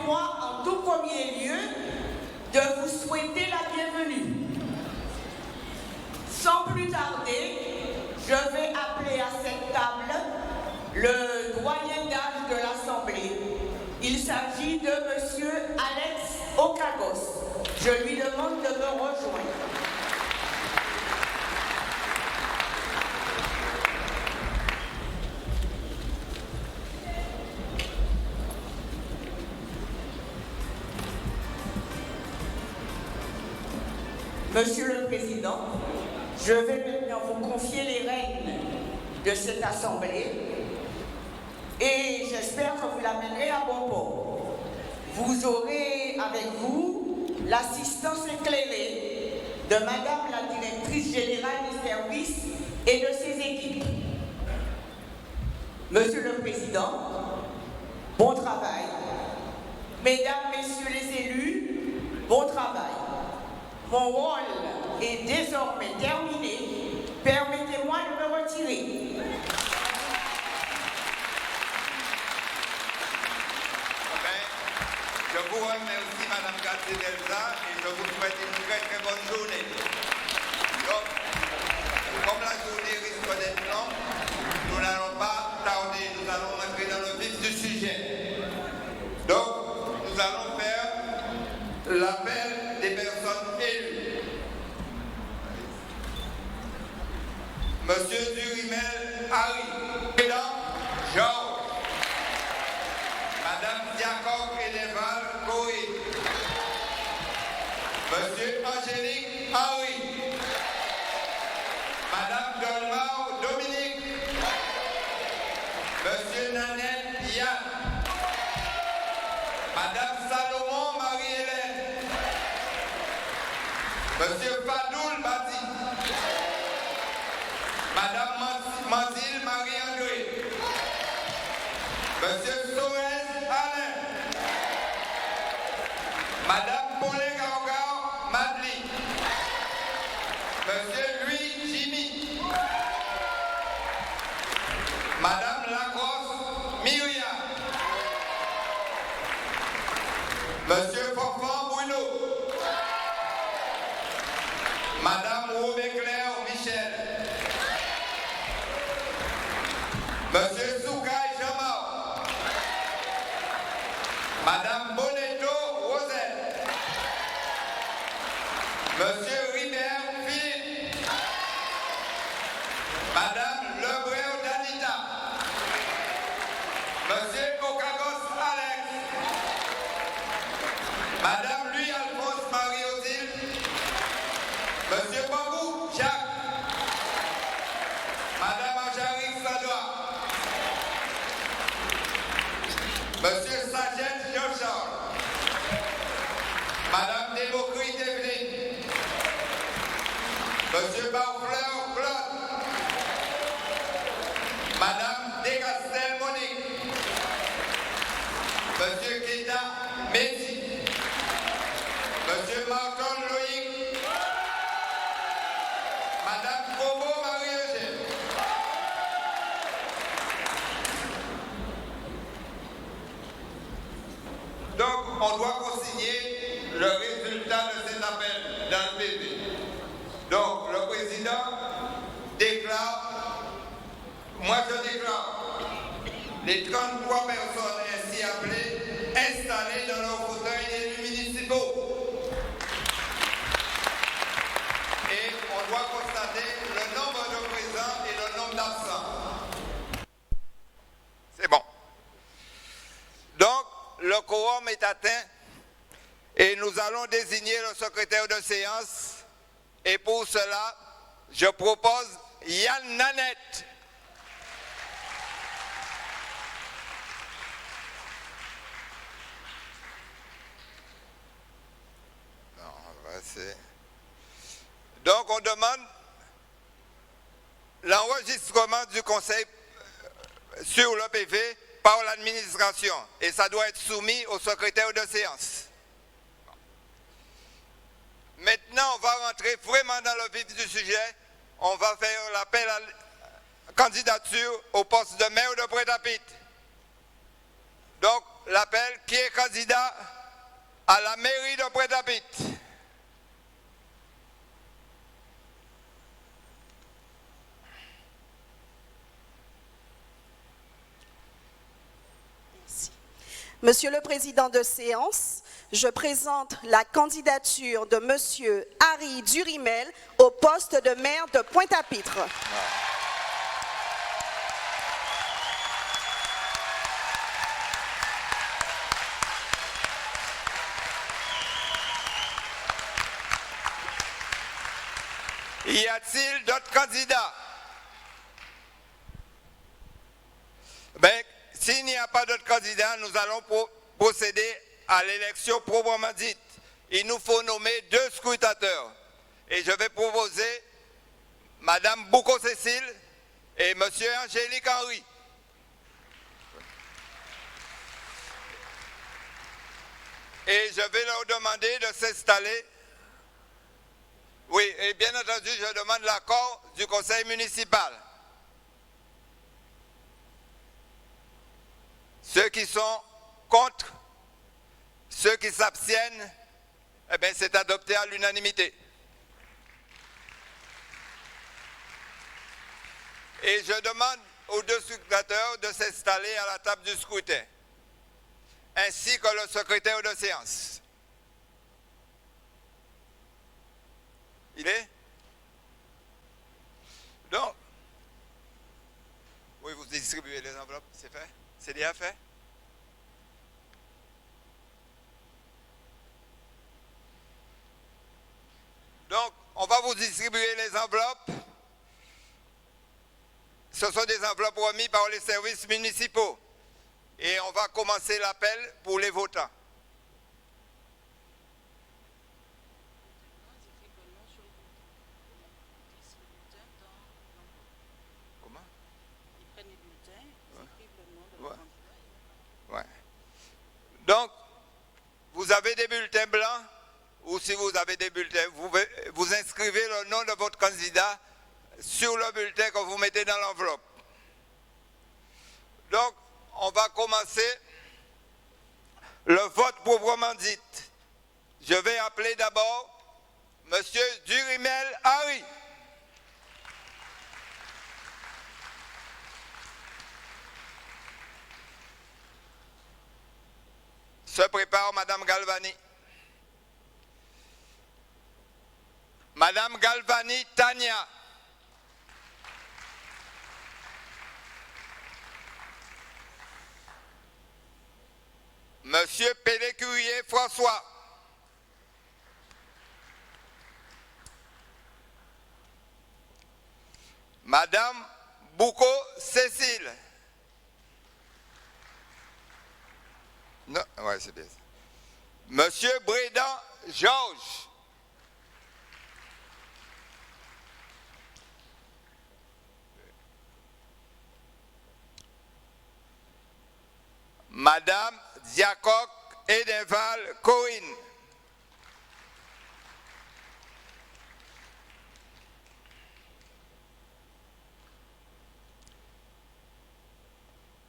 permettez-moi en tout premier lieu de vous souhaiter la bienvenue. Sans plus tarder, je vais appeler à cette table le doyen d'âge de l'Assemblée. Il s'agit de M. Alex Okagos. Je lui demande de me rejoindre. Monsieur le Président, je vais maintenant vous confier les rênes de cette Assemblée et j'espère que vous l'amènerez à bon port. Vous aurez avec vous l'assistance éclairée de Madame la Directrice Générale des Services et de ses équipes. Monsieur le Président, bon travail. Mesdames, Messieurs les élus, bon travail. Mon rôle est désormais terminé. Permettez-moi de me retirer. Je vous remercie, Madame Garcia-Delza, et je vous souhaite une très très bonne journée. Donc, comme la journée risque d'être longue, nous n'allons pas tarder, nous allons entrer dans le vif du sujet. Donc, nous allons faire l'appel des personnes élues. Monsieur Durimel Harry, Président Georges, Madame Diacob Eneval Corée, Monsieur Angélique Henry, Madame Dolmar Dominique, Monsieur Nanette Yann, Madame Salomon Marie-Hélène, Monsieur Fadoul Bati, Madame Mathilde Marie-André, Monsieur Soez Alain, Madame Paulin Gaogar Madli, Monsieur Louis Jimmy, Madame Lacrosse Myriam, Monsieur Fofan Bruno, Madame Robert-Claire Michel, Monsieur Soukaï Jamal, Madame Bonetto Rosette, Monsieur Ribert Philippe, Madame Lebreu Danita, Monsieur Okagos Alex, Madame Louis-Alphonse Marie-Odile, Monsieur Bambou Jacques, Madame Anjari Sadoua, Monsieur Sagette Jean-Charles, Madame Démocrite Evelyne, Monsieur Barfleur Claude, Madame Descastel Monique, Monsieur Kita Messi, Monsieur Martin Loïc, Madame Bobo Marie-Eugène. Donc, on doit consigner le résultat de cet appel dans le PV. Donc, le président déclare, moi je déclare, les 33 personnes ainsi appelées installées dans leurs fauteuils élus municipaux. Et on doit constater le nombre de présents et le nombre d'absents. C'est bon. Donc, le quorum est atteint et nous allons désigner le secrétaire de séance. Et pour cela, je propose Yann Nanette. Donc, on demande l'enregistrement du conseil sur le PV par l'administration et ça doit être soumis au secrétaire de séance. Maintenant, on va rentrer vraiment dans le vif du sujet. On va faire l'appel à candidature au poste de maire de Près-à-Pitre. Donc, l'appel. Qui est candidat à la mairie de Pointe-à-Pitre? Monsieur le Président de séance, je présente la candidature de Monsieur Harry Durimel au poste de maire de Pointe-à-Pitre. Y a-t-il d'autres candidats? Ben, s'il n'y a pas d'autres candidats, nous allons procéder à l'élection proprement dite. Il nous faut nommer 2 scrutateurs. Et je vais proposer Madame Bouco-Cécile et Monsieur Angélique Henry. Et je vais leur demander de s'installer. Oui, et bien entendu, je demande l'accord du conseil municipal. Ceux qui sont contre, ceux qui s'abstiennent, eh bien, c'est adopté à l'unanimité. Et je demande aux 2 scrutateurs de s'installer à la table du scrutin, ainsi que le secrétaire de séance. Il est? Donc, oui, vous distribuez les enveloppes, c'est fait? C'est déjà fait? Donc, on va vous distribuer les enveloppes. Ce sont des enveloppes remises par les services municipaux. Et on va commencer l'appel pour les votants. Comment? Ils prennent les bulletins, ils écrivent le nom de leur candidat. Ouais. Donc, vous avez des bulletins blancs, ou si vous avez des bulletins, vous inscrivez le nom de votre candidat sur le bulletin que vous mettez dans l'enveloppe. Donc, on va commencer le vote proprement dit. Je vais appeler d'abord Monsieur Durimel Harry. Se prépare Madame Galvani. Madame Galvani Tania. Monsieur Pélécurier François. Madame Bouco Cécile. Non, ouais, c'est bien ça. Monsieur Brédan Georges. Madame Diacoc Edenval Corinne.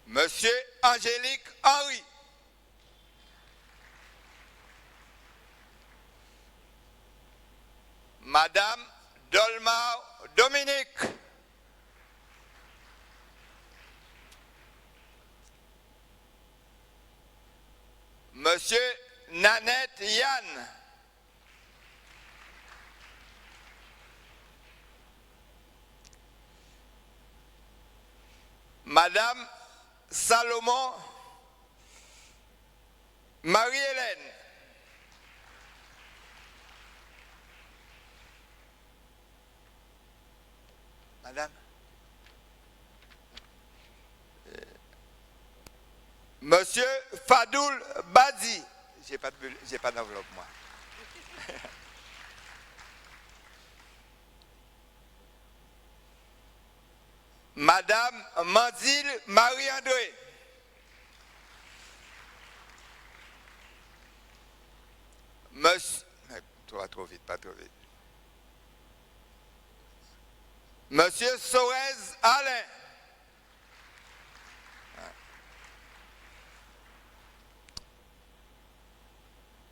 Monsieur Angélique Henry. Madame Dolmar Dominique. Monsieur Nanette Yann. Madame Salomon Marie-Hélène. Madame. Monsieur Fadoul Badi. J'ai pas d'enveloppe, moi. Madame Mandile Marie-André. Monsieur... Trop vite, pas trop vite. Monsieur Sorez Alain.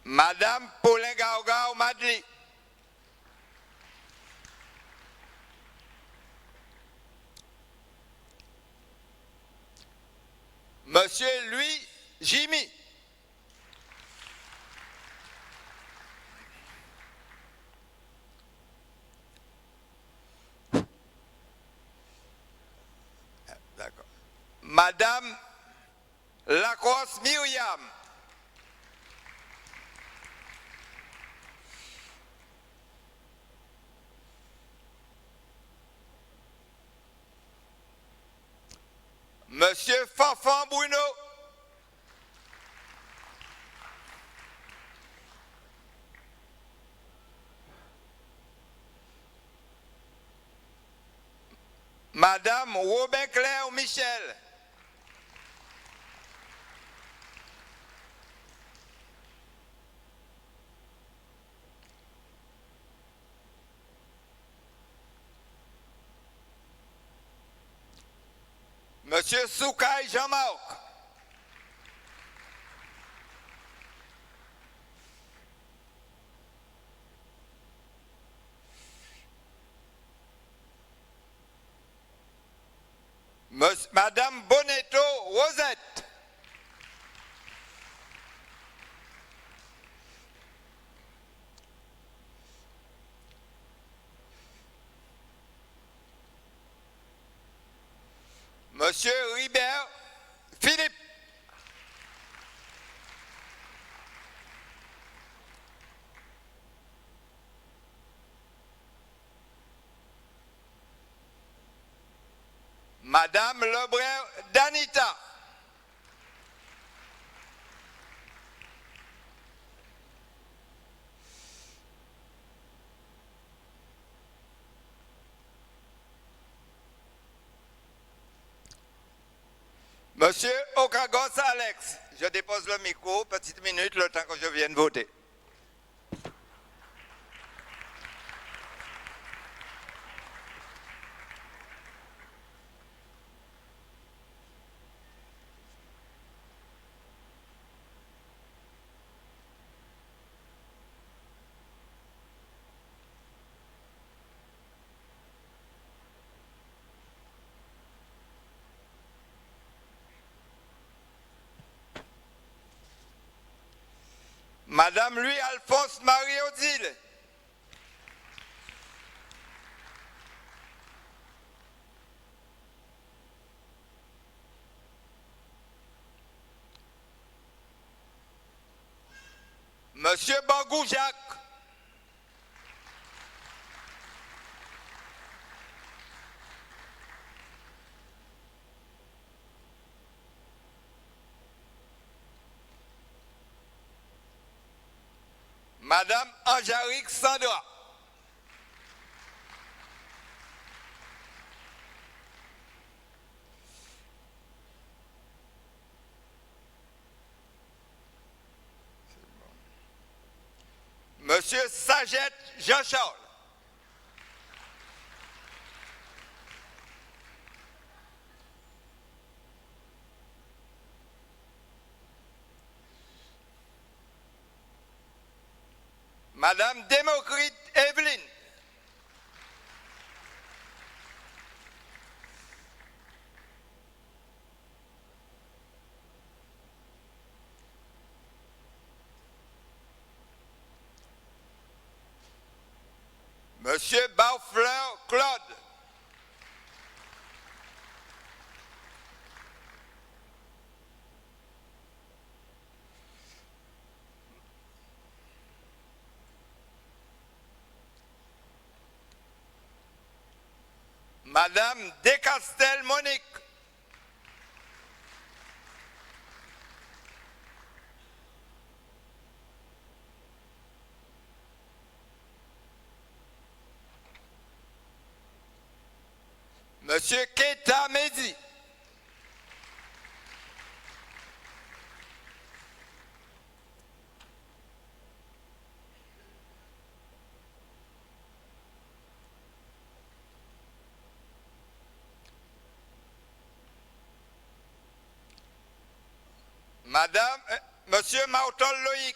Madame Paulin Gaogao Madli. Monsieur Louis Jimmy. D'accord. Madame Lacrosse Myriam. Monsieur Fanfan Bruno. Madame Robin Claire Michel. Monsieur Soukaï Jean-Marc. Madame Bonetto Rosette. Monsieur Ribert Philippe. Madame Lebrun Danita. Monsieur Okagos Alex, je dépose le micro, petite minute, le temps que je vienne voter. Madame Louis-Alphonse Marie-Odile. Monsieur Bangou Jacques. Madame Angélique Sandra. Monsieur Sagette Jean-Charles. Madame Démocrite Evelyne. Monsieur Barfleur Claude. Madame Descastel Monique. Monsieur Keita Mehdi. Monsieur Martin Loïc.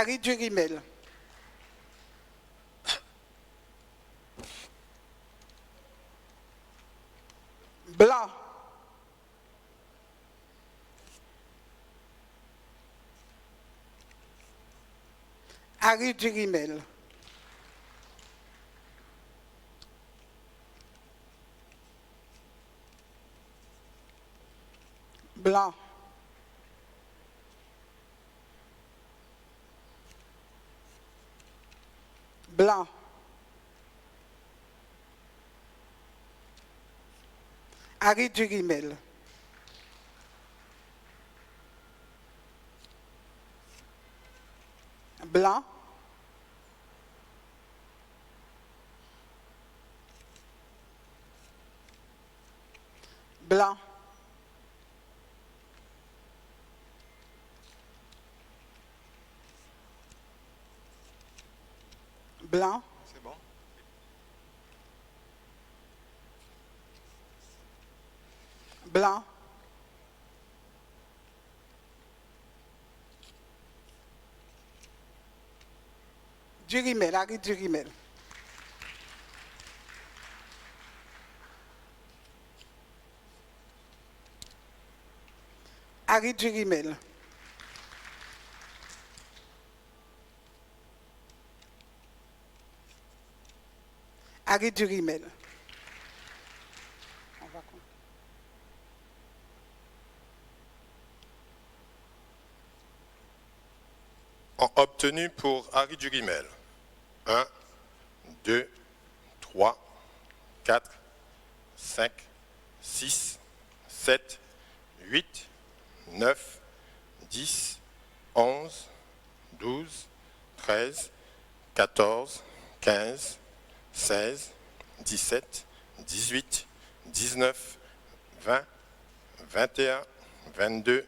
Harry Durimel. Blanc. Harry Durimel. Blanc. Blanc. Harry Durimel. Blanc. Blanc. Blanc. C'est bon. Blanc. Durimel, Harry Durimel. Harry Durimel. Harry Durimel. Obtenu pour Harry Durimel. 1, 2, 3, 4, 5, 6, 7, 8, 9, 10, 11, 12, 13, 14, 15, 16, 17, 18, 19, 20, 21, 22,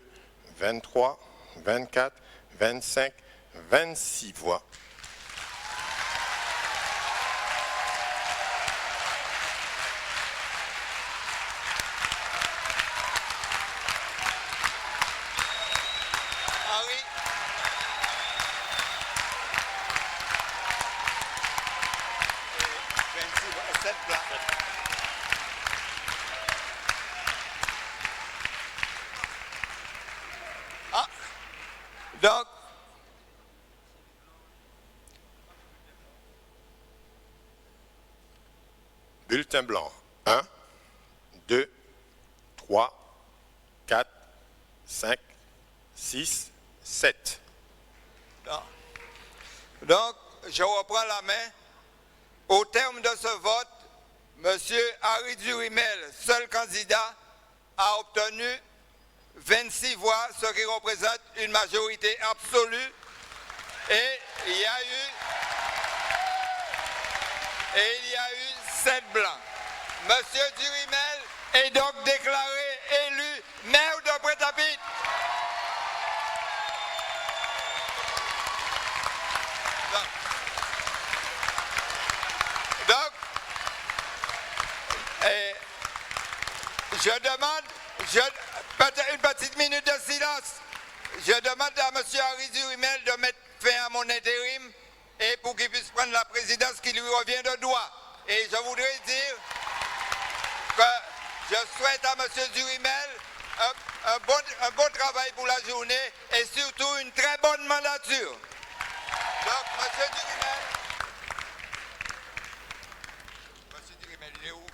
23, 24, 25, 26 voix. Harry. 7 blancs. Ah, donc, Bulletin blanc. 1, 2, 3, 4, 5, 6, 7. donc, je reprends la main. Au terme de ce vote, M. Harry Durimel, seul candidat, a obtenu 26 voix, ce qui représente une majorité absolue. Et il y a eu 7 blancs. M. Durimel est donc déclaré élu maire de Pointe-à-Pitre. Donc, je demande peut-être une petite minute de silence. Je demande à M. Harry Durimel de mettre fin à mon intérim et pour qu'il puisse prendre la présidence qui lui revient de droit. Et je voudrais dire que je souhaite à M. Durimel un bon travail pour la journée et surtout une très bonne mandature. Donc, M. Durimel, il est où?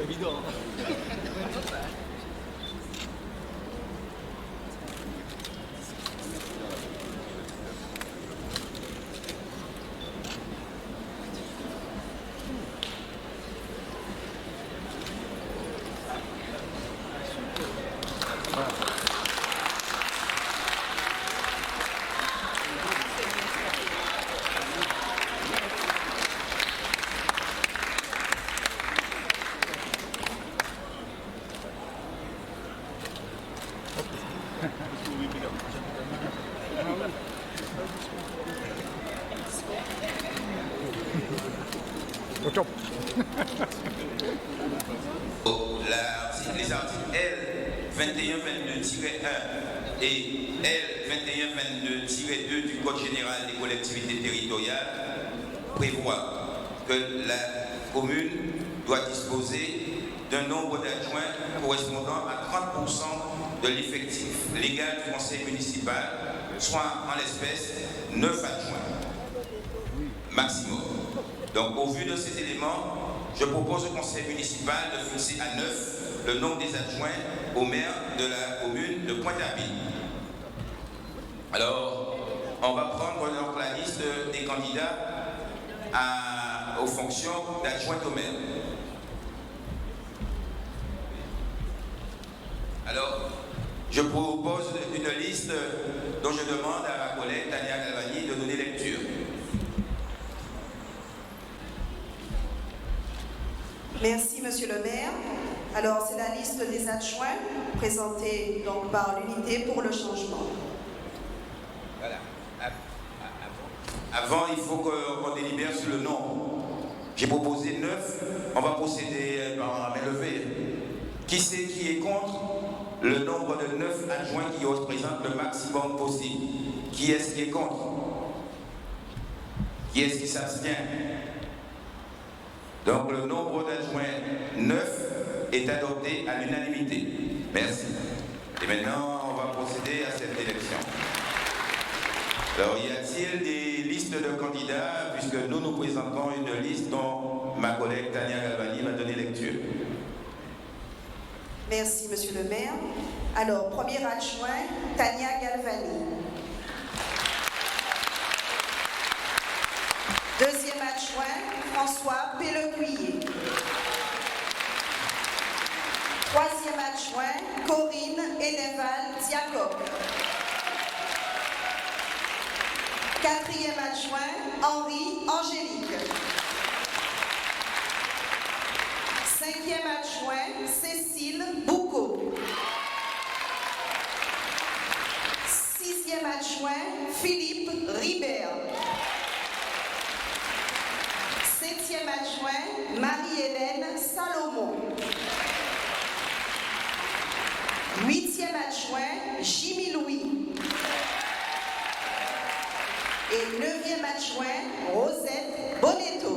évident. Les articles L2122-1 et L2122-2 du Code général des collectivités territoriales prévoient que la commune doit disposer d'un nombre d'adjoints correspondant à 30% de l'effectif légal du conseil municipal, soit en l'espèce 9 adjoints maximum. Donc au vu de ces éléments, je propose au conseil municipal de fixer à 9 le nombre des adjoints au maire de la commune de Pointe-à-Pitre. Alors, on va prendre donc la liste des candidats aux fonctions d'adjoint au maire. Alors, je propose une liste dont je demande à ma collègue Tania Galvani de donner lecture. Merci, Monsieur le maire. Alors, c'est la liste des adjoints présentée donc par l'unité pour le changement. Voilà. Avant, il faut qu'on délibère sur le nombre. J'ai proposé 9. On va procéder par la main levée. Qui c'est qui est contre le nombre de 9 adjoints qui représentent le maximum possible? Qui est-ce qui est contre? Qui est-ce qui s'abstient? Donc le nombre d'adjoints 9 est adopté à l'unanimité. Merci. Et maintenant, on va procéder à cette élection. Alors, y a-t-il des listes de candidats, puisque nous présentons une liste dont ma collègue Tania Galvani va donner lecture? Merci, Monsieur le maire. Alors, premier adjoint, Tania Galvani. Deuxième adjoint, François Pellecuyer. Troisième adjoint, Corinne Eneval-Diacob. Quatrième adjoint, Henri Angélique. Cinquième adjoint, Cécile Boucaud. Sixième adjoint, Philippe Ribert. Septième adjoint, Marie-Hélène Salomon. Huitième adjoint, Jimmy Louis. Et neuvième adjoint, Rosette Bonetto.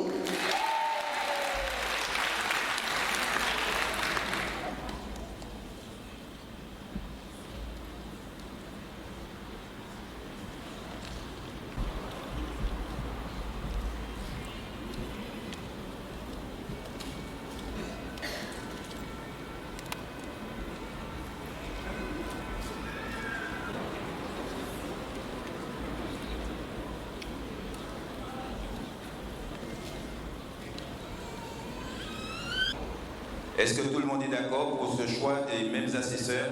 Est-ce que tout le monde est d'accord pour ce choix des mêmes assesseurs?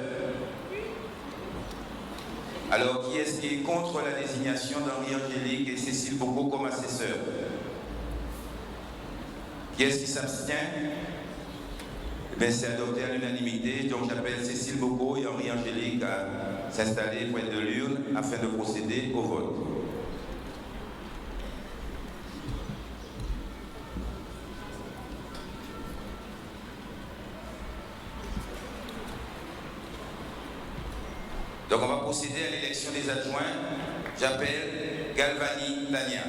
Alors, qui est-ce qui est contre la désignation d'Henri Angélique et Cécile Boucaud comme assesseurs? Qui est-ce qui s'abstient? Eh c'est adopté à l'unanimité, donc j'appelle Cécile Boucaud et Henri Angélique à s'installer près de l'urne afin de procéder au vote. Donc on va procéder à l'élection des adjoints. J'appelle Galvani Tania.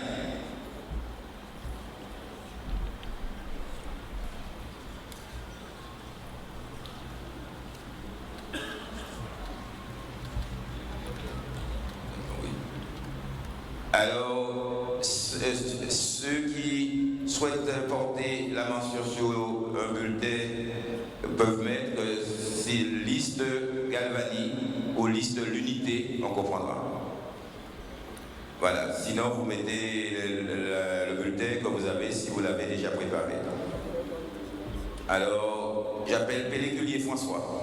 Alors, ceux qui souhaitent porter la mention sur un bulletin peuvent mettre c'est liste Galvani ou liste l'unité, on comprendra. Voilà, sinon vous mettez le bulletin que vous avez si vous l'avez déjà préparé. Alors, j'appelle Péléculier François.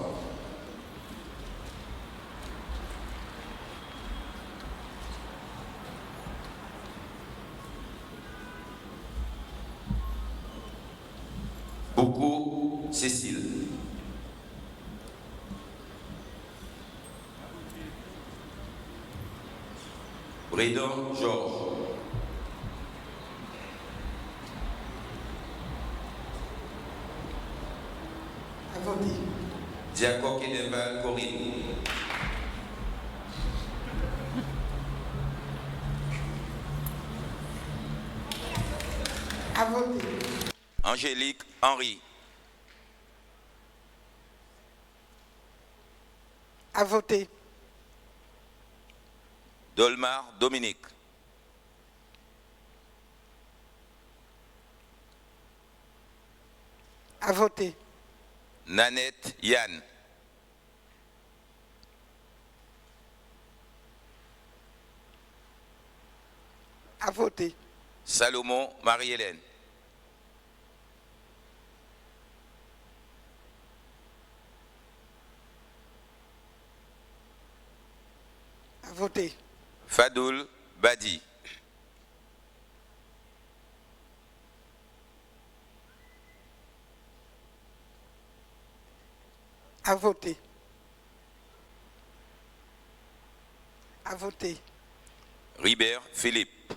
Beaucoup Cécile. Bredon Georges. À voter. Diaco Kedeval Corinne. À voter. Angélique Henry. À voter. Dolmar Dominique. À voter. Nanette Yann. À voter. Salomon Marie-Hélène. À voter. Fadoul Badi. À voter. À voter. Ribert Philippe.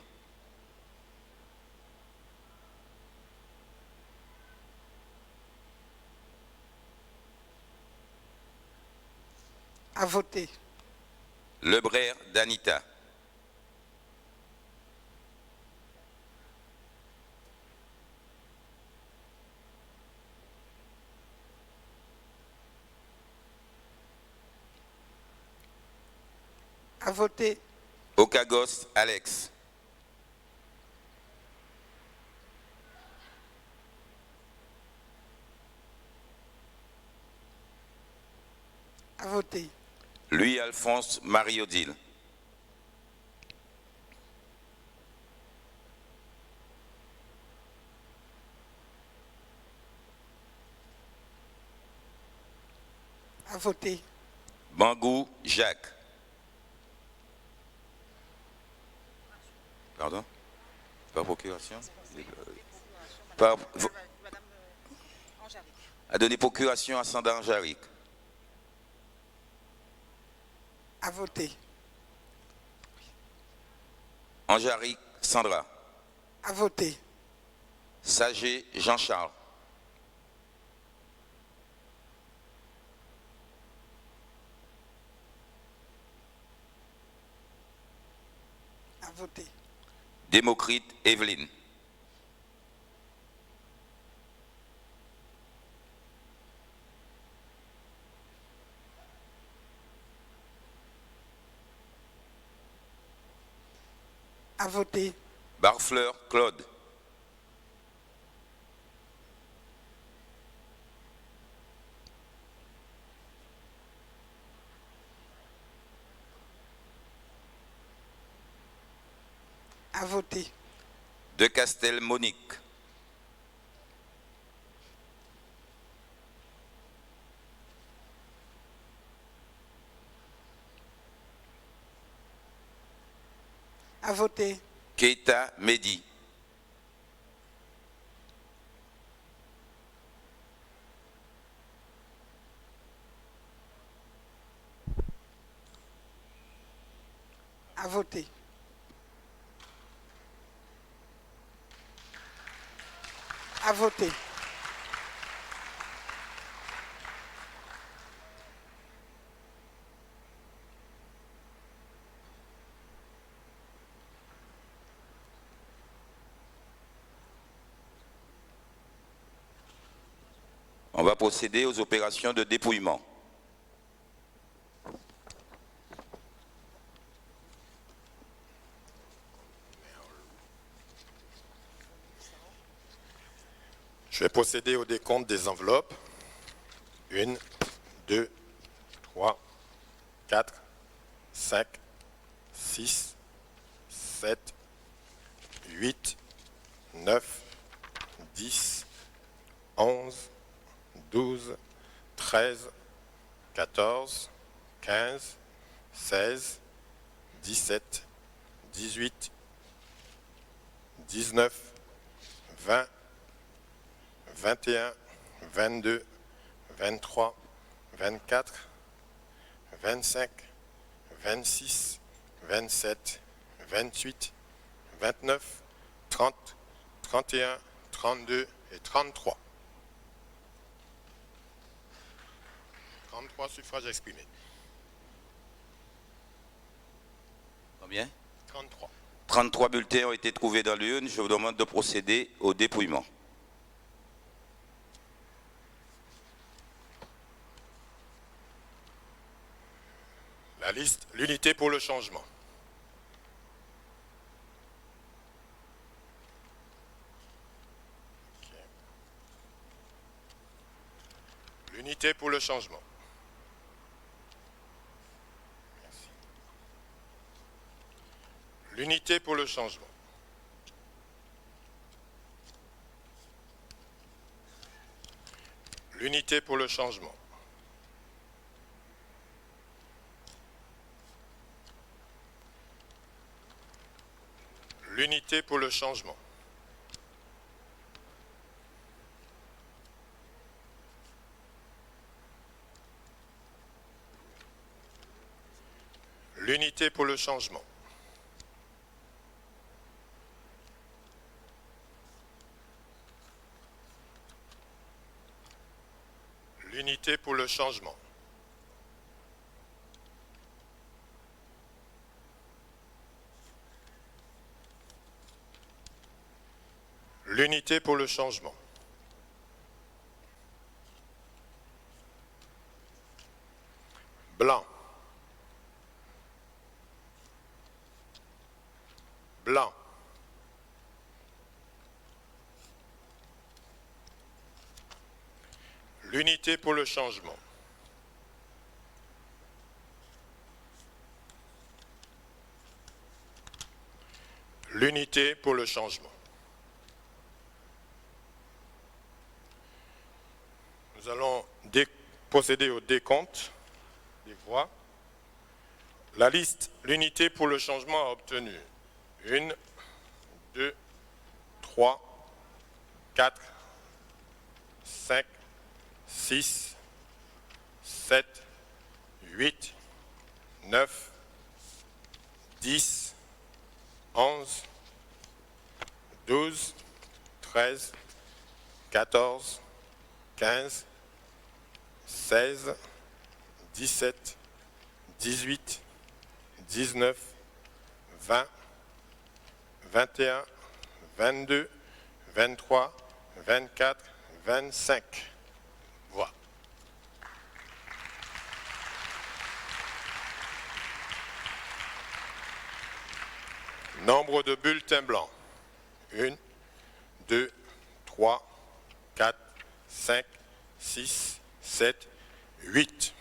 À voter. Lebrère Danita. À voter. Okagos Alex. À voter. Louis-Alphonse Marie-Odile. À voter. Bangou Jacques. Pardon? Par procuration? Par... A donné procuration à Sanda Angaric. À voter. Angaric Sandra. À voter. Sagé Jean-Charles. À voter. Démocrite Evelyne. À voter. Barfleur Claude. À voter. De Castel Monique. À voter. Keita Mehdi. À voter. À voter. On va procéder aux opérations de dépouillement. Je vais procéder au décompte des enveloppes. 1, 2, 3, 4, 5, 6, 7, 8, 9, 10, 11, 12, 13, 14, 15, 16, 17, 18, 19, 20, 21, 22, 23, 24, 25, 26, 27, 28, 29, 30, 31, 32 et 33. 33 suffrages exprimés. Combien? 33. 33 bulletins ont été trouvés dans l'urne. Je vous demande de procéder au dépouillement. La liste, l'unité pour le changement. Okay. L'unité pour le changement. Merci. L'unité pour le changement. L'unité pour le changement. L'unité pour le changement. L'unité pour le changement. L'unité pour le changement. L'unité pour le changement. Blanc. Blanc. L'unité pour le changement. L'unité pour le changement. Nous allons procéder au décompte des voix. La liste, l'unité pour le changement a obtenu 1, 2, 3, 4, 5, 6, 7, 8, 9, 10, 11, 12, 13, 14, 15, 16, 17, 18, 19, 20, 21, 22, 23, 24, 25 voix. Nombre de bulletins blancs. 1, 2, 3, 4, 5, 6, 7, 8.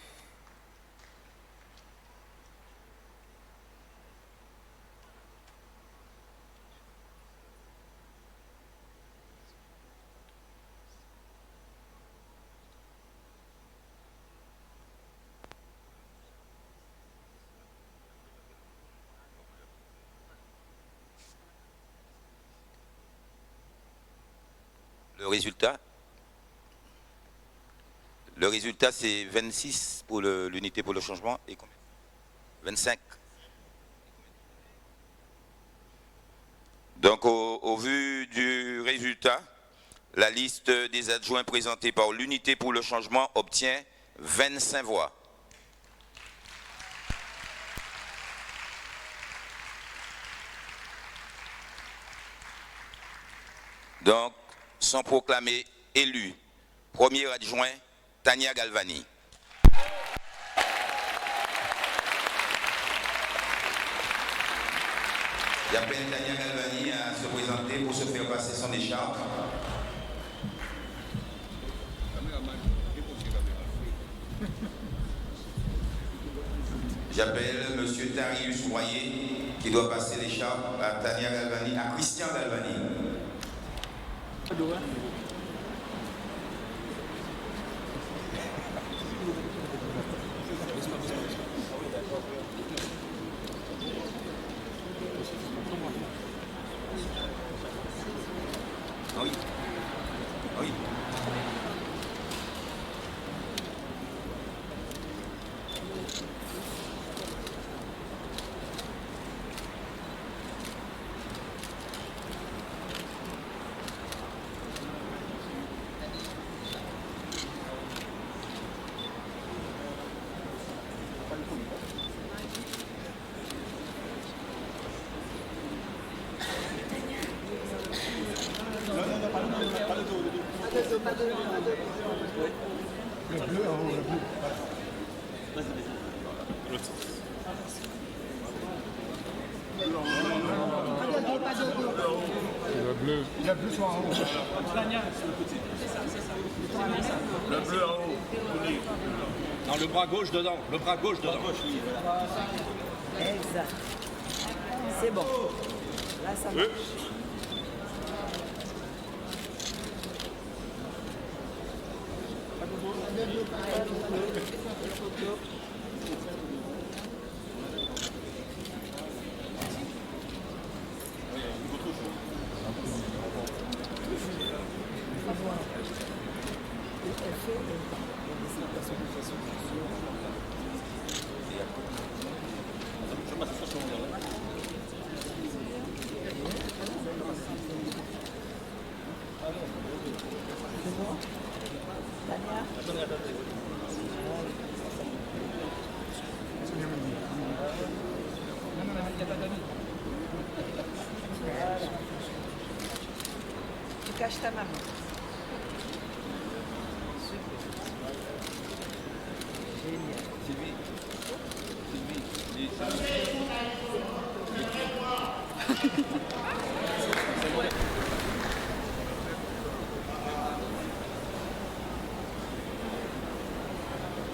Le résultat, c'est 26 pour l'unité pour le changement et combien? 25. Donc, au vu du résultat, la liste des adjoints présentée par l'unité pour le changement obtient 25 voix. Donc, sont proclamés élus. Premier adjoint, Tania Galvani. J'appelle Tania Galvani à se présenter pour se faire passer son écharpe. J'appelle M. Tarius Royer qui doit passer l'écharpe à Tania Galvani, à Christian Galvani. Oui. Oui. Le bleu soit en haut. Le bleu en haut. Non, le bras gauche dedans. Le bras gauche dedans. Exact. C'est bon. Là, ça marche. Tu caches ta maman.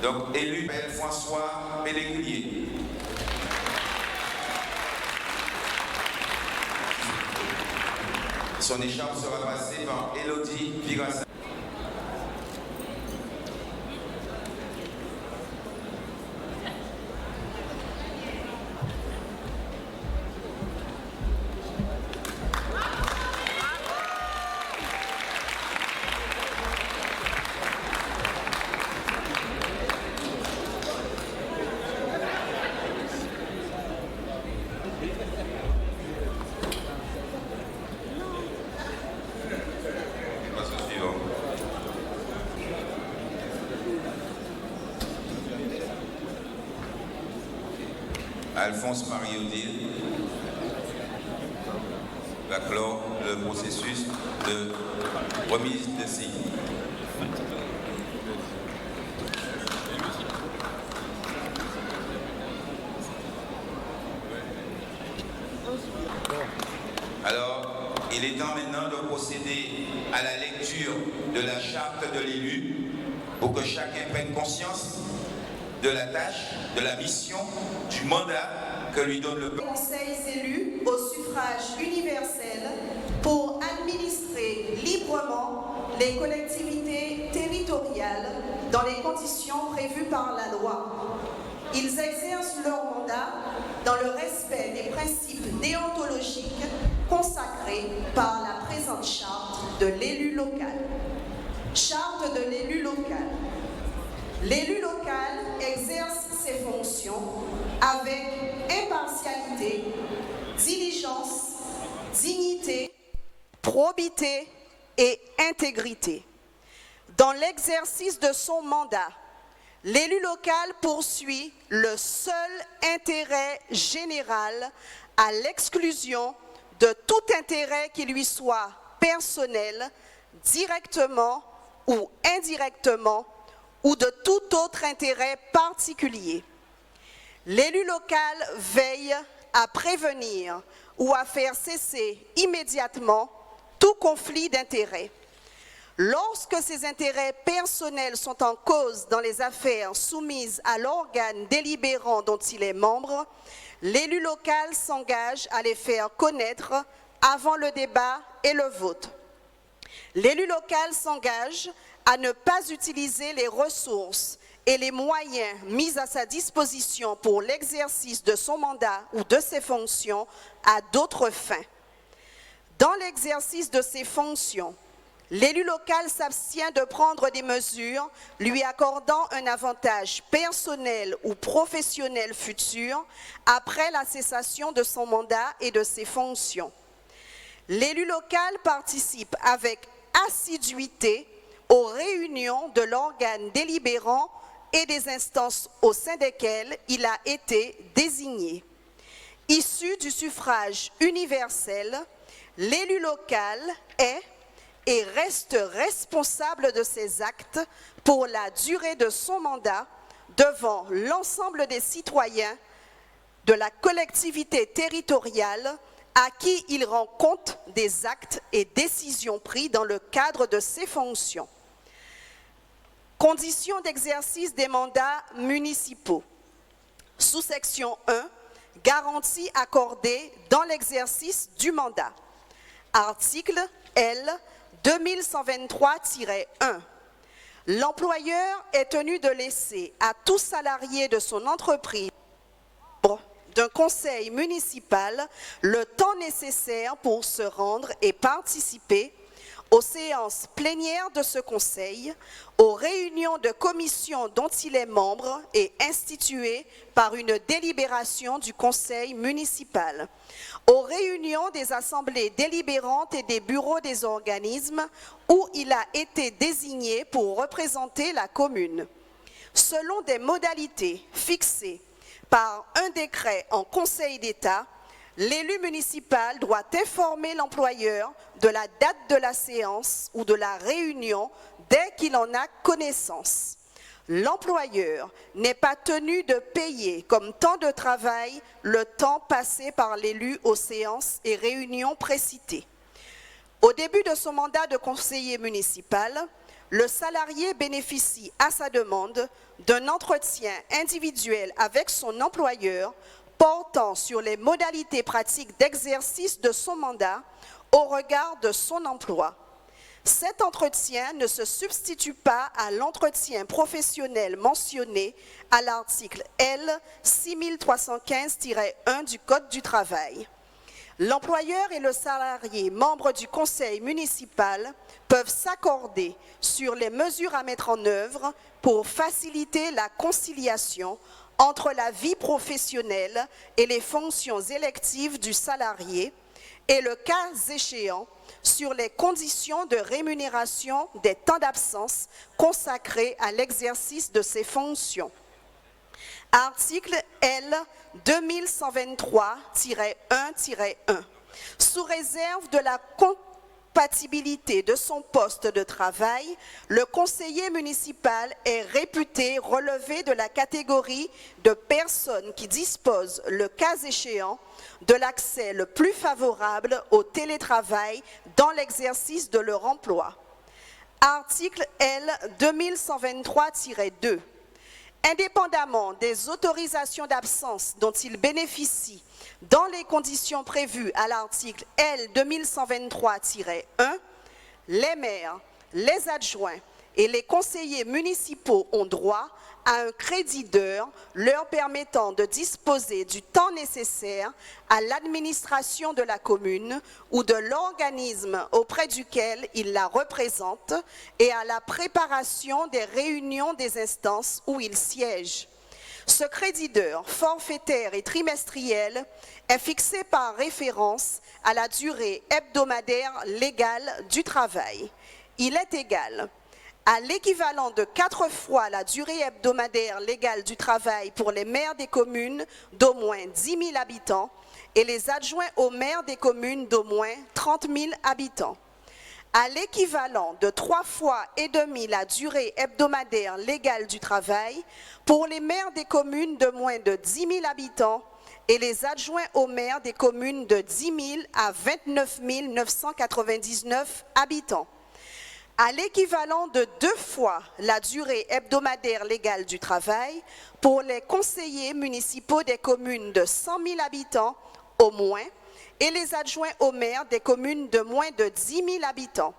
Donc, élu François Pélégulier. Son écharpe sera passée par Élodie Virassa. Alphonse Marie-Odile va clore le processus de remise de signes. Alors, il est temps maintenant de procéder à la lecture de la charte de l'élu pour que chacun prenne conscience de la tâche, de la mission, du mandat que lui donne le peuple. Conseils élus au suffrage universel pour administrer librement les collectivités territoriales dans les conditions prévues par la loi. Ils exercent leur mandat dans le respect des principes déontologiques consacrés par la présente charte de l'élu local. Charte de l'élu local. L'élu local exerce ses fonctions avec impartialité, diligence, dignité, probité et intégrité. Dans l'exercice de son mandat, l'élu local poursuit le seul intérêt général à l'exclusion de tout intérêt qui lui soit personnel, directement ou indirectement, ou de tout autre intérêt particulier. L'élu local veille à prévenir ou à faire cesser immédiatement tout conflit d'intérêts. Lorsque ses intérêts personnels sont en cause dans les affaires soumises à l'organe délibérant dont il est membre, l'élu local s'engage à les faire connaître avant le débat et le vote. L'élu local s'engage à ne pas utiliser les ressources et les moyens mis à sa disposition pour l'exercice de son mandat ou de ses fonctions à d'autres fins. Dans l'exercice de ses fonctions, l'élu local s'abstient de prendre des mesures lui accordant un avantage personnel ou professionnel futur après la cessation de son mandat et de ses fonctions. L'élu local participe avec assiduité aux réunions de l'organe délibérant et des instances au sein desquelles il a été désigné. Issu du suffrage universel, l'élu local est et reste responsable de ses actes pour la durée de son mandat devant l'ensemble des citoyens de la collectivité territoriale à qui il rend compte des actes et décisions pris dans le cadre de ses fonctions. Conditions d'exercice des mandats municipaux. Sous-section 1, garanties accordées dans l'exercice du mandat. Article L. 2123-1. L'employeur est tenu de laisser à tout salarié de son entreprise d'un conseil municipal le temps nécessaire pour se rendre et participer aux séances plénières de ce conseil, aux réunions de commissions dont il est membre et instituées par une délibération du conseil municipal, aux réunions des assemblées délibérantes et des bureaux des organismes où il a été désigné pour représenter la commune, selon des modalités fixées par un décret en Conseil d'État. L'élu municipal doit informer l'employeur de la date de la séance ou de la réunion dès qu'il en a connaissance. L'employeur n'est pas tenu de payer comme temps de travail le temps passé par l'élu aux séances et réunions précitées. Au début de son mandat de conseiller municipal, le salarié bénéficie à sa demande d'un entretien individuel avec son employeur portant sur les modalités pratiques d'exercice de son mandat au regard de son emploi. Cet entretien ne se substitue pas à l'entretien professionnel mentionné à l'article L. 6315-1 du Code du travail. L'employeur et le salarié membre du conseil municipal peuvent s'accorder sur les mesures à mettre en œuvre pour faciliter la conciliation entre la vie professionnelle et les fonctions électives du salarié et, le cas échéant, sur les conditions de rémunération des temps d'absence consacrés à l'exercice de ces fonctions. Article L. 2123-1-1. Sous réserve de la compatibilité de son poste de travail, le conseiller municipal est réputé relever de la catégorie de personnes qui disposent, le cas échéant, de l'accès le plus favorable au télétravail dans l'exercice de leur emploi. Article L. 2123-2. Indépendamment des autorisations d'absence dont il bénéficie dans les conditions prévues à l'article L. 2123-1, les maires, les adjoints et les conseillers municipaux ont droit à un crédit d'heure leur permettant de disposer du temps nécessaire à l'administration de la commune ou de l'organisme auprès duquel ils la représentent et à la préparation des réunions des instances où ils siègent. Ce crédit d'heure forfaitaire et trimestriel est fixé par référence à la durée hebdomadaire légale du travail. Il est égal à l'équivalent de 4 fois la durée hebdomadaire légale du travail pour les maires des communes d'au moins 10 000 habitants et les adjoints aux maires des communes d'au moins 30 000 habitants. À l'équivalent de 3 fois et demi la durée hebdomadaire légale du travail pour les maires des communes de moins de 10 000 habitants et les adjoints aux maires des communes de 10 000 à 29 999 habitants. à l'équivalent de 2 fois la durée hebdomadaire légale du travail pour les conseillers municipaux des communes de 100 000 habitants au moins et les adjoints au maire des communes de moins de 10 000 habitants,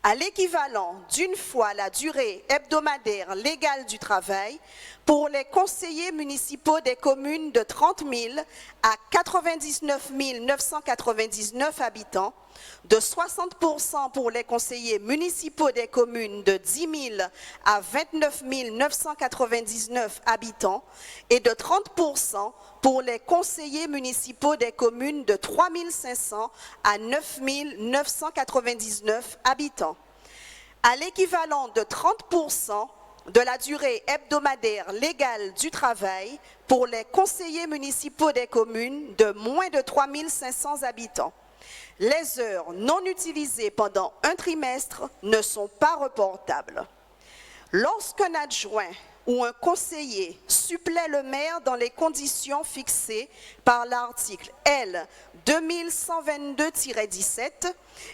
à l'équivalent d'1 fois la durée hebdomadaire légale du travail pour les conseillers municipaux des communes de 30 000 à 99 999 habitants, de 60% pour les conseillers municipaux des communes de 10 000 à 29 999 habitants et de 30% pour les conseillers municipaux des communes de 3 500 à 9 999 habitants, à l'équivalent de 30% de la durée hebdomadaire légale du travail pour les conseillers municipaux des communes de moins de 3 500 habitants. Les heures non utilisées pendant un trimestre ne sont pas reportables. Lorsqu'un adjoint ou un conseiller supplée le maire dans les conditions fixées par l'article L. 2122-17,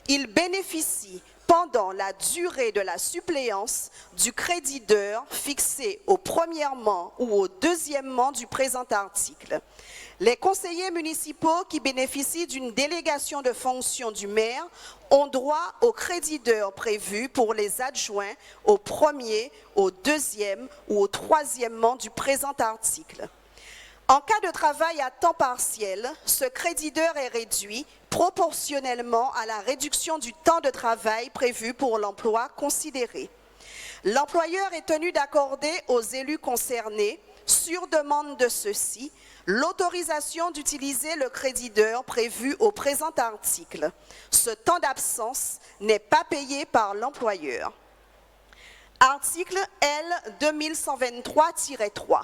il bénéficie pendant la durée de la suppléance du crédit d'heure fixé au premièrement ou au deuxièmement du présent article. Les conseillers municipaux qui bénéficient d'une délégation de fonction du maire ont droit au crédit d'heure prévu pour les adjoints au premier, au deuxième ou au troisièmement du présent article. En cas de travail à temps partiel, ce crédit d'heure est réduit proportionnellement à la réduction du temps de travail prévu pour l'emploi considéré. L'employeur est tenu d'accorder aux élus concernés, sur demande de ceux-ci, l'autorisation d'utiliser le crédit d'heure prévu au présent article. Ce temps d'absence n'est pas payé par l'employeur. Article L. 2123-3.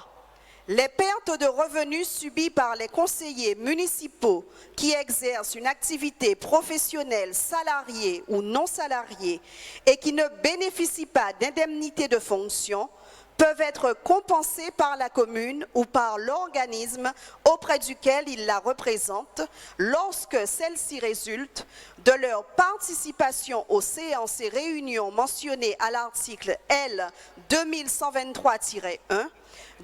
Les pertes de revenus subies par les conseillers municipaux qui exercent une activité professionnelle salariée ou non salariée et qui ne bénéficient pas d'indemnité de fonction peuvent être compensées par la commune ou par l'organisme auprès duquel ils la représentent lorsque celle-ci résulte de leur participation aux séances et réunions mentionnées à l'article L. 2123-1,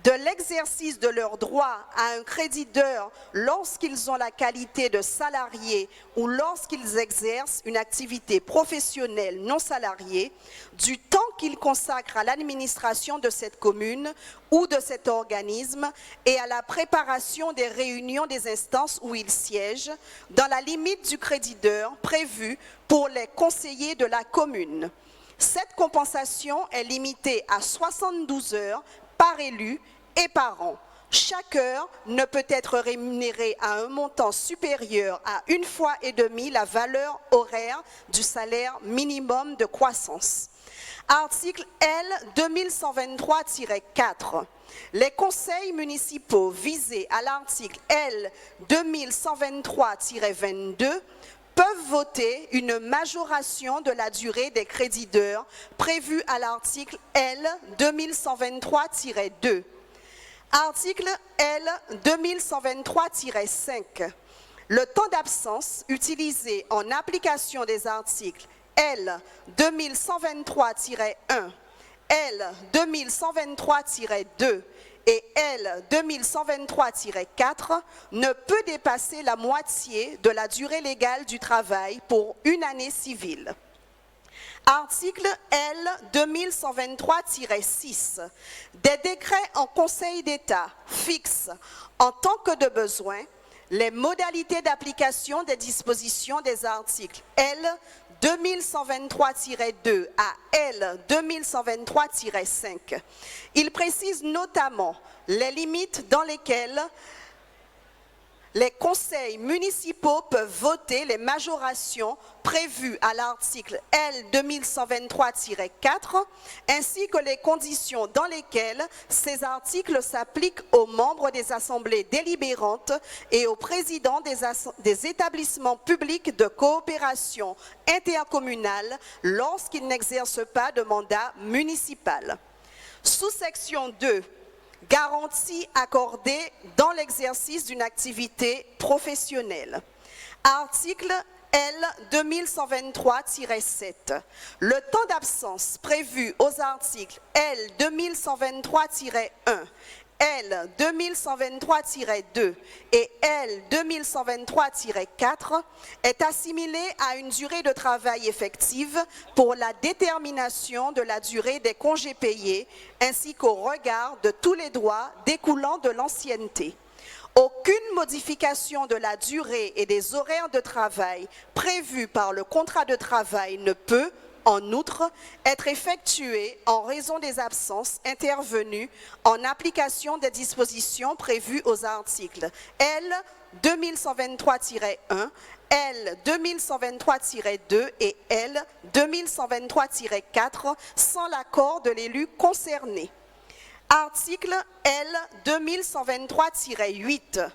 de l'exercice de leur droit à un crédit d'heure lorsqu'ils ont la qualité de salariés ou lorsqu'ils exercent une activité professionnelle non salariée, du temps qu'ils consacrent à l'administration de cette commune ou de cet organisme et à la préparation des réunions des instances où ils siègent, dans la limite du crédit d'heure prévu pour les conseillers de la commune. Cette compensation est limitée à 72 heures par élu et par an. Chaque heure ne peut être rémunérée à un montant supérieur à 1,5 fois la valeur horaire du salaire minimum de croissance. Article L. 2123-4. Les conseils municipaux visés à l'article L. 2123-22 peuvent voter une majoration de la durée des crédits d'heure prévue à l'article L. 2123-2. Article L. 2123-5. Le temps d'absence utilisé en application des articles L. 2123-1, L. 2123-2 et L. 2123-4 ne peut dépasser la moitié de la durée légale du travail pour une année civile. Article L. 2123-6. Des décrets en Conseil d'État fixent, en tant que de besoin, les modalités d'application des dispositions des articles L. 2123-2 à L. 2123-5. Il précise notamment les limites dans lesquelles les conseils municipaux peuvent voter les majorations prévues à l'article L. 2123-4, ainsi que les conditions dans lesquelles ces articles s'appliquent aux membres des assemblées délibérantes et aux présidents des établissements publics de coopération intercommunale lorsqu'ils n'exercent pas de mandat municipal. Sous-section 2. Garantie accordée dans l'exercice d'une activité professionnelle. Article L 2123-7. Le temps d'absence prévu aux articles L 2123-1, L 2123-2 et L 2123-4 est assimilé à une durée de travail effective pour la détermination de la durée des congés payés ainsi qu'au regard de tous les droits découlant de l'ancienneté. Aucune modification de la durée et des horaires de travail prévus par le contrat de travail ne peut, en outre, être effectuée en raison des absences intervenues en application des dispositions prévues aux articles L 2123-1, L 2123-2 et L 2123-4 sans l'accord de l'élu concerné. Article L 2123-8.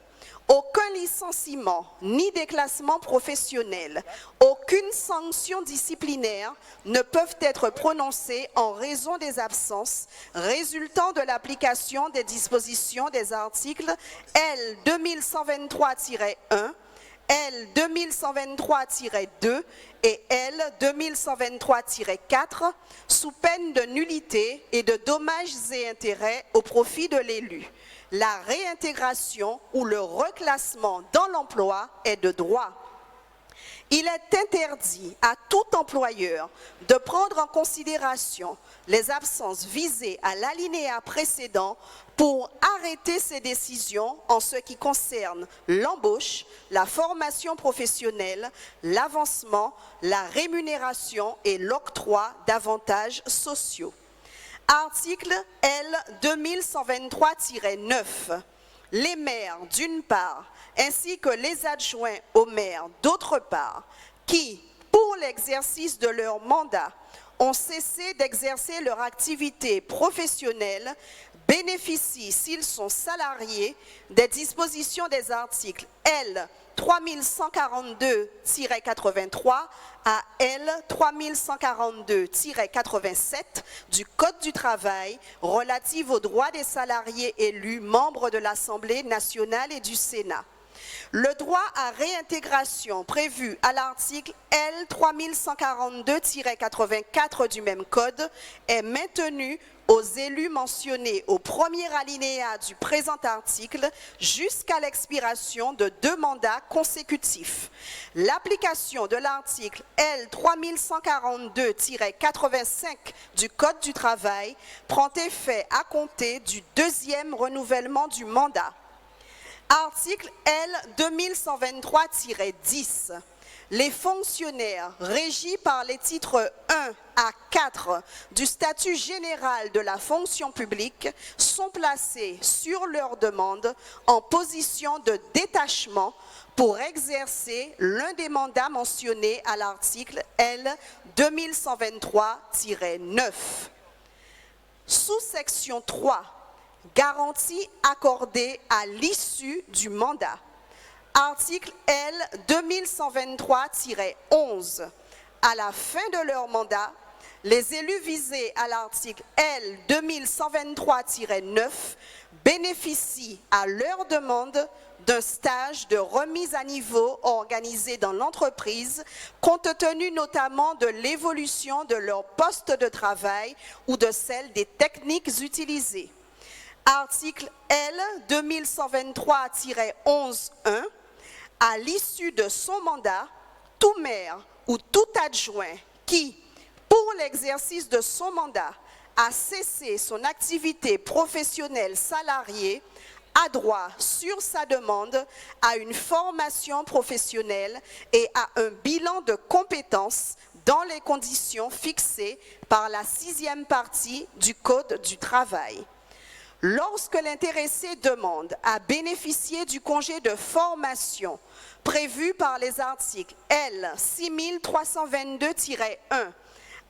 Aucun licenciement ni déclassement professionnel, aucune sanction disciplinaire ne peuvent être prononcés en raison des absences résultant de l'application des dispositions des articles L 2123-1, L 2123-2 et L 2123-4 sous peine de nullité et de dommages et intérêts au profit de l'élu. La réintégration ou le reclassement dans l'emploi est de droit. Il est interdit à tout employeur de prendre en considération les absences visées à l'alinéa précédent pour arrêter ses décisions en ce qui concerne l'embauche, la formation professionnelle, l'avancement, la rémunération et l'octroi d'avantages sociaux. Article L 2123-9. Les maires, d'une part, ainsi que les adjoints aux maires, d'autre part, qui, pour l'exercice de leur mandat, ont cessé d'exercer leur activité professionnelle, bénéficient, s'ils sont salariés, des dispositions des articles L 3142-83 à L 3142-87 du Code du travail relative aux droits des salariés élus membres de l'Assemblée nationale et du Sénat. Le droit à réintégration prévu à l'article L 3142-84 du même code est maintenu aux élus mentionnés au premier alinéa du présent article jusqu'à l'expiration de 2 mandats consécutifs. L'application de l'article L 3142-85 du Code du travail prend effet à compter du 2e renouvellement du mandat. Article L 2123-10. Les fonctionnaires régis par les titres 1 à 4 du statut général de la fonction publique sont placés sur leur demande en position de détachement pour exercer l'un des mandats mentionnés à l'article L 2123-9. Sous-section 3. Garantie accordée à l'issue du mandat. Article L 2123-11. À la fin de leur mandat, les élus visés à l'article L 2123-9 bénéficient à leur demande d'un stage de remise à niveau organisé dans l'entreprise, compte tenu notamment de l'évolution de leur poste de travail ou de celle des techniques utilisées. Article L 2123-11.1. À l'issue de son mandat, tout maire ou tout adjoint qui, pour l'exercice de son mandat, a cessé son activité professionnelle salariée, a droit, sur sa demande, à une formation professionnelle et à un bilan de compétences dans les conditions fixées par la 6e partie du Code du travail. Lorsque l'intéressé demande à bénéficier du congé de formation prévu par les articles L 6322-1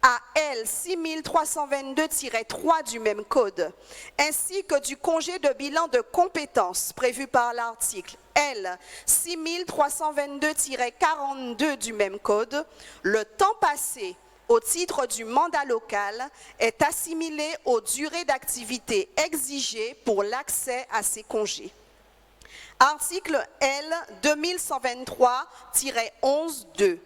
à L 6322-3 du même code, ainsi que du congé de bilan de compétences prévu par l'article L 6322-42 du même code, le temps passé au titre du mandat local est assimilé aux durées d'activité exigées pour l'accès à ces congés. Article L 2123-11-2.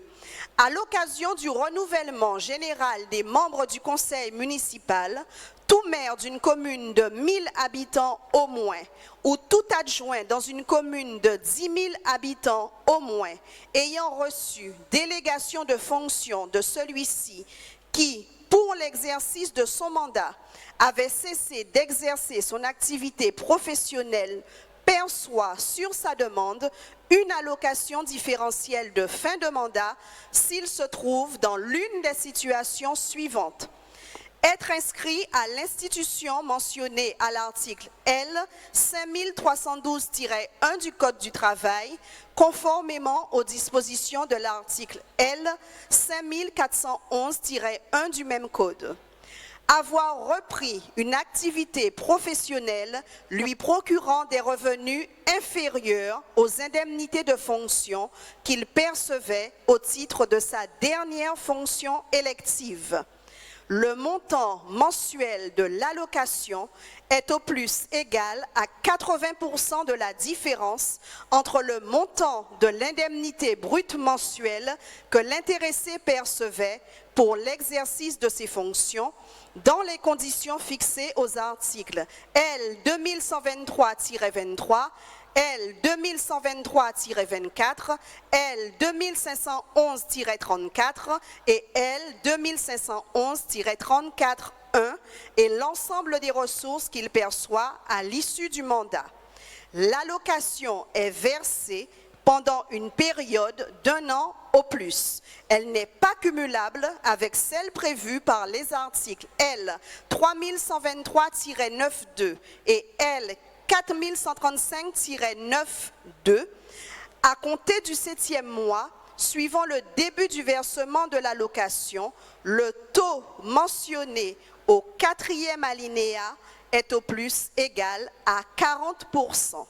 À l'occasion du renouvellement général des membres du conseil municipal, tout maire d'une commune de 1000 habitants au moins ou tout adjoint dans une commune de 10 000 habitants au moins ayant reçu délégation de fonction de celui-ci qui, pour l'exercice de son mandat, avait cessé d'exercer son activité professionnelle perçoit sur sa demande une allocation différentielle de fin de mandat s'il se trouve dans l'une des situations suivantes. Être inscrit à l'institution mentionnée à l'article L 5312-1 du Code du travail, conformément aux dispositions de l'article L 5411-1 du même Code. Avoir repris une activité professionnelle lui procurant des revenus inférieurs aux indemnités de fonction qu'il percevait au titre de sa dernière fonction élective. Le montant mensuel de l'allocation est au plus égal à 80% de la différence entre le montant de l'indemnité brute mensuelle que l'intéressé percevait pour l'exercice de ses fonctions dans les conditions fixées aux articles L 2123-23, L 2123-24, L 2511-34 et L 2511-34-1 et l'ensemble des ressources qu'il perçoit à l'issue du mandat. L'allocation est versée pendant une période d'1 an au plus. Elle n'est pas cumulable avec celle prévue par les articles L 3123-9.2 et L 4135-9.2 à compter du 7e mois suivant le début du versement de l'allocation. Le taux mentionné au 4e alinéa est au plus égal à 40%.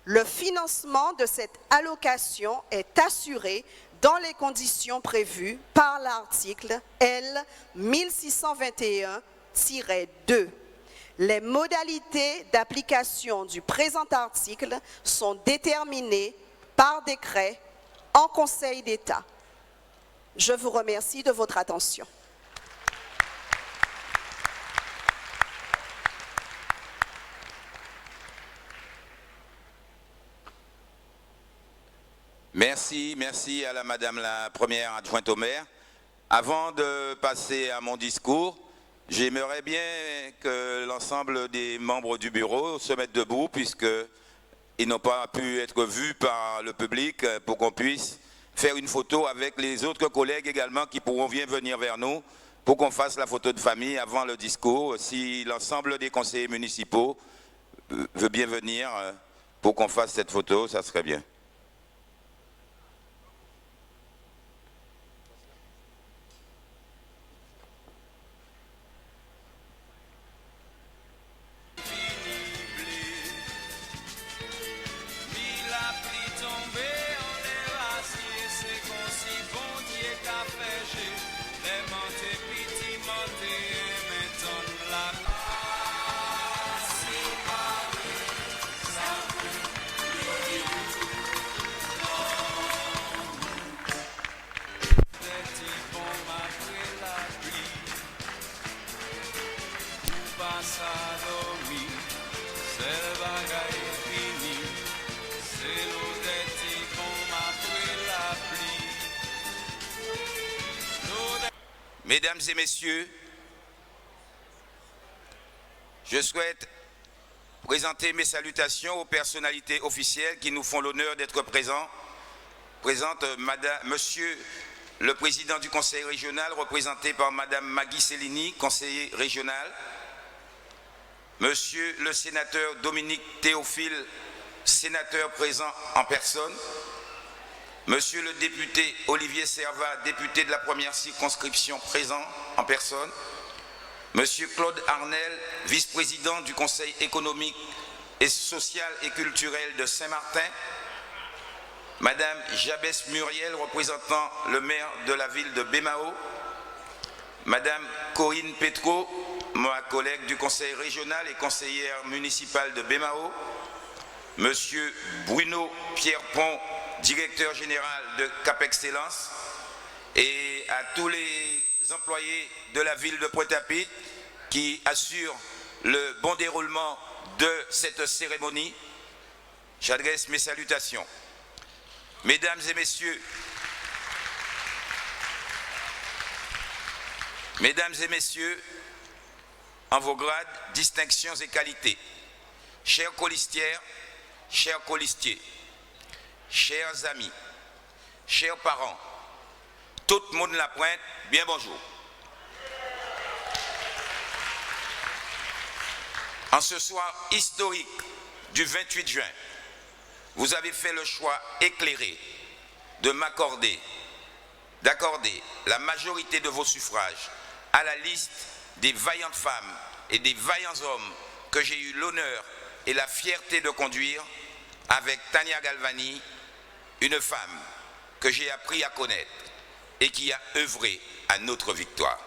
Le financement de cette allocation est assuré dans les conditions prévues par l'article L 1621-2. Les modalités d'application du présent article sont déterminées par décret en Conseil d'État. Je vous remercie de votre attention. Merci à Madame la première adjointe au maire. Avant de passer à mon discours, j'aimerais bien que l'ensemble des membres du bureau se mettent debout puisqu'ils n'ont pas pu être vus par le public pour qu'on puisse faire une photo avec les autres collègues également qui pourront bien venir vers nous pour qu'on fasse la photo de famille avant le discours. Si l'ensemble des conseillers municipaux veut bien venir pour qu'on fasse cette photo, ça serait bien. Mesdames et messieurs, je souhaite présenter mes salutations aux personnalités officielles qui nous font l'honneur d'être présents. Présente Monsieur le Président du Conseil régional, représenté par Madame Magui Cellini, conseiller régional. Monsieur le sénateur Dominique Théophile, sénateur présent en personne. Monsieur le député Olivier Servat, député de la première circonscription présent en personne. Monsieur Claude Arnel, vice-président du Conseil économique et social et culturel de Saint-Martin. Madame Jabès Muriel, représentant le maire de la ville de Bémao. Madame Corinne Petro, ma collègue du Conseil régional et conseillère municipale de Bémao. Monsieur Bruno Pierrepont, directeur général de Cap Excellence, et à tous les employés de la ville de Pointe-à-Pitre qui assurent le bon déroulement de cette cérémonie, j'adresse mes salutations. Mesdames et messieurs, en vos grades, distinctions et qualités, chères colistières, chers colistiers, chers amis, chers parents, tout le monde la pointe, bien bonjour. En ce soir historique du 28 juin, vous avez fait le choix éclairé de d'accorder la majorité de vos suffrages à la liste des vaillantes femmes et des vaillants hommes que j'ai eu l'honneur et la fierté de conduire avec Tania Galvani, une femme que j'ai appris à connaître et qui a œuvré à notre victoire.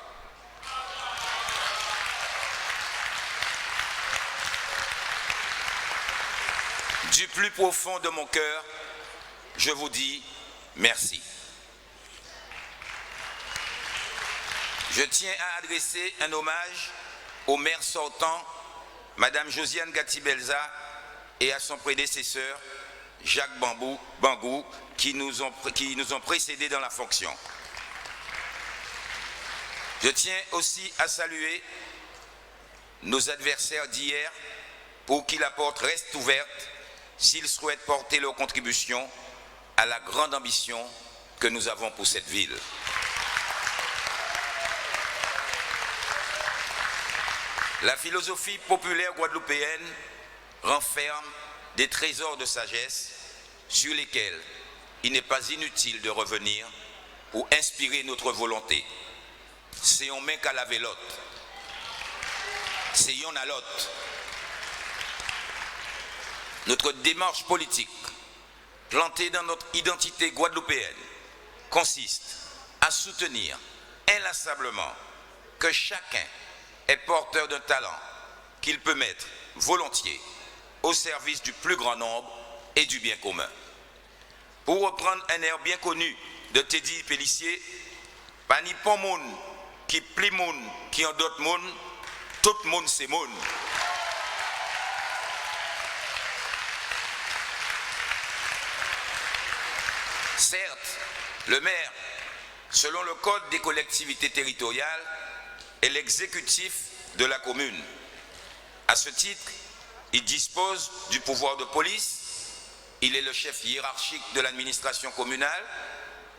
Du plus profond de mon cœur, je vous dis merci. Je tiens à adresser un hommage au maire sortant, Madame Josiane Gatti-Belza, et à son prédécesseur, Jacques Bangou, qui nous ont précédés dans la fonction. Je tiens aussi à saluer nos adversaires d'hier pour qui la porte reste ouverte s'ils souhaitent porter leur contribution à la grande ambition que nous avons pour cette ville. La philosophie populaire guadeloupéenne renferme des trésors de sagesse sur lesquels il n'est pas inutile de revenir pour inspirer notre volonté. C'est on met qu'à la vélote. C'est yon à l'autre. Notre démarche politique, plantée dans notre identité guadeloupéenne, consiste à soutenir inlassablement que chacun est porteur d'un talent qu'il peut mettre volontiers au service du plus grand nombre et du bien commun. Pour reprendre un air bien connu de Teddy Pellissier, pas ni pon moun qui plie moun qui en d'autres moun, tout moun c'est moun. Certes, le maire, selon le Code des collectivités territoriales, est l'exécutif de la commune. À ce titre, il dispose du pouvoir de police, il est le chef hiérarchique de l'administration communale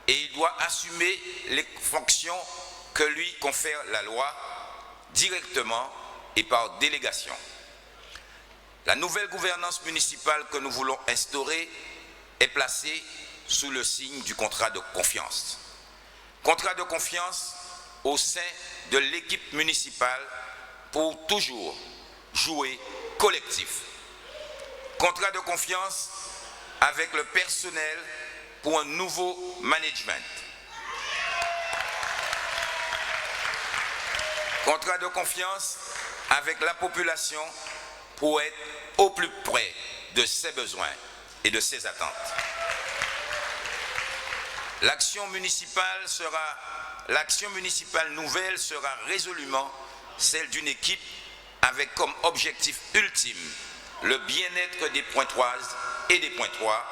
et il doit assumer les fonctions que lui confère la loi directement et par délégation. La nouvelle gouvernance municipale que nous voulons instaurer est placée sous le signe du contrat de confiance. Contrat de confiance au sein de l'équipe municipale pour toujours jouer collectif. Contrat de confiance avec le personnel pour un nouveau management. Contrat de confiance avec la population pour être au plus près de ses besoins et de ses attentes. L'action municipale nouvelle sera résolument celle d'une équipe avec comme objectif ultime le bien-être des Pointoises et des Pointois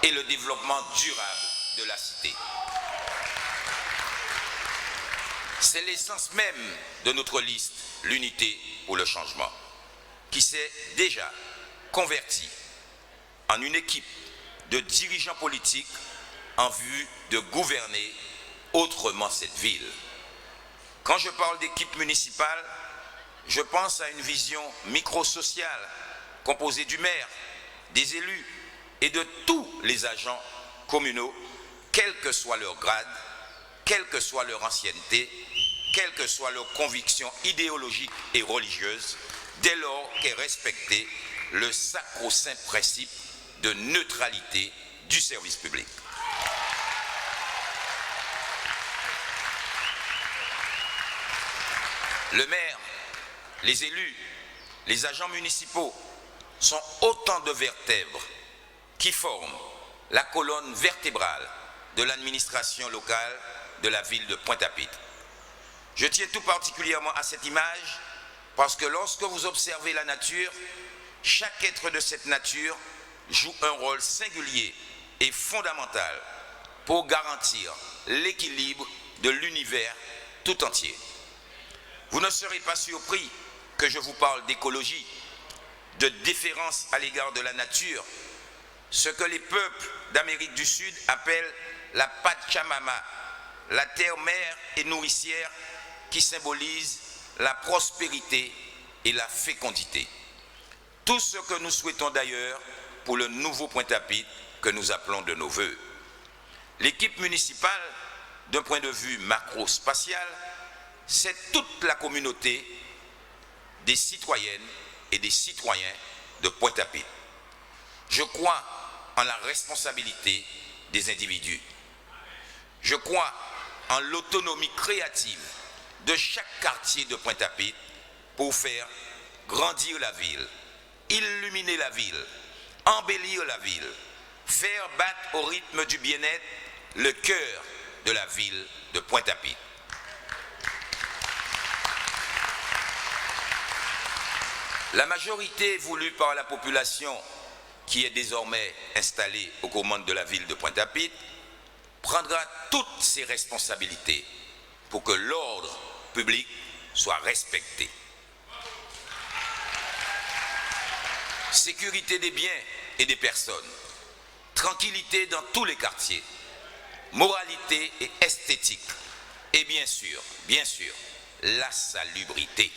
et le développement durable de la cité. C'est l'essence même de notre liste, l'unité pour le changement, qui s'est déjà convertie en une équipe de dirigeants politiques en vue de gouverner autrement cette ville. Quand je parle d'équipe municipale, je pense à une vision micro-sociale composée du maire, des élus et de tous les agents communaux, quel que soit leur grade, quelle que soit leur ancienneté, quelle que soit leur conviction idéologique et religieuse, dès lors qu'est respecté le sacro-saint principe de neutralité du service public. Le maire, les élus, les agents municipaux sont autant de vertèbres qui forment la colonne vertébrale de l'administration locale de la ville de Pointe-à-Pitre. Je tiens tout particulièrement à cette image parce que lorsque vous observez la nature, chaque être de cette nature joue un rôle singulier et fondamental pour garantir l'équilibre de l'univers tout entier. Vous ne serez pas surpris que je vous parle d'écologie, de déférence à l'égard de la nature, ce que les peuples d'Amérique du Sud appellent la Pachamama, la terre-mère et nourricière qui symbolise la prospérité et la fécondité. Tout ce que nous souhaitons d'ailleurs pour le nouveau Pointe-à-Pitre que nous appelons de nos voeux. L'équipe municipale, d'un point de vue macro-spatial, c'est toute la communauté des citoyennes et des citoyens de Pointe-à-Pitre. Je crois en la responsabilité des individus. Je crois en l'autonomie créative de chaque quartier de Pointe-à-Pitre pour faire grandir la ville, illuminer la ville, embellir la ville, faire battre au rythme du bien-être le cœur de la ville de Pointe-à-Pitre. La majorité voulue par la population qui est désormais installée aux commandes de la ville de Pointe-à-Pitre prendra toutes ses responsabilités pour que l'ordre public soit respecté. Sécurité des biens et des personnes, tranquillité dans tous les quartiers, moralité et esthétique, et bien sûr, la salubrité.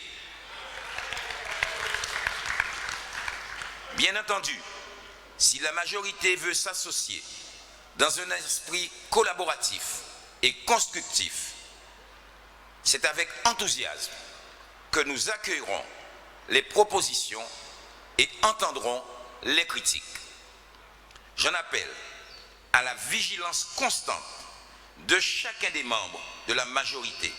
Bien entendu, si la majorité veut s'associer dans un esprit collaboratif et constructif, c'est avec enthousiasme que nous accueillerons les propositions et entendrons les critiques. J'en appelle à la vigilance constante de chacun des membres de la majorité,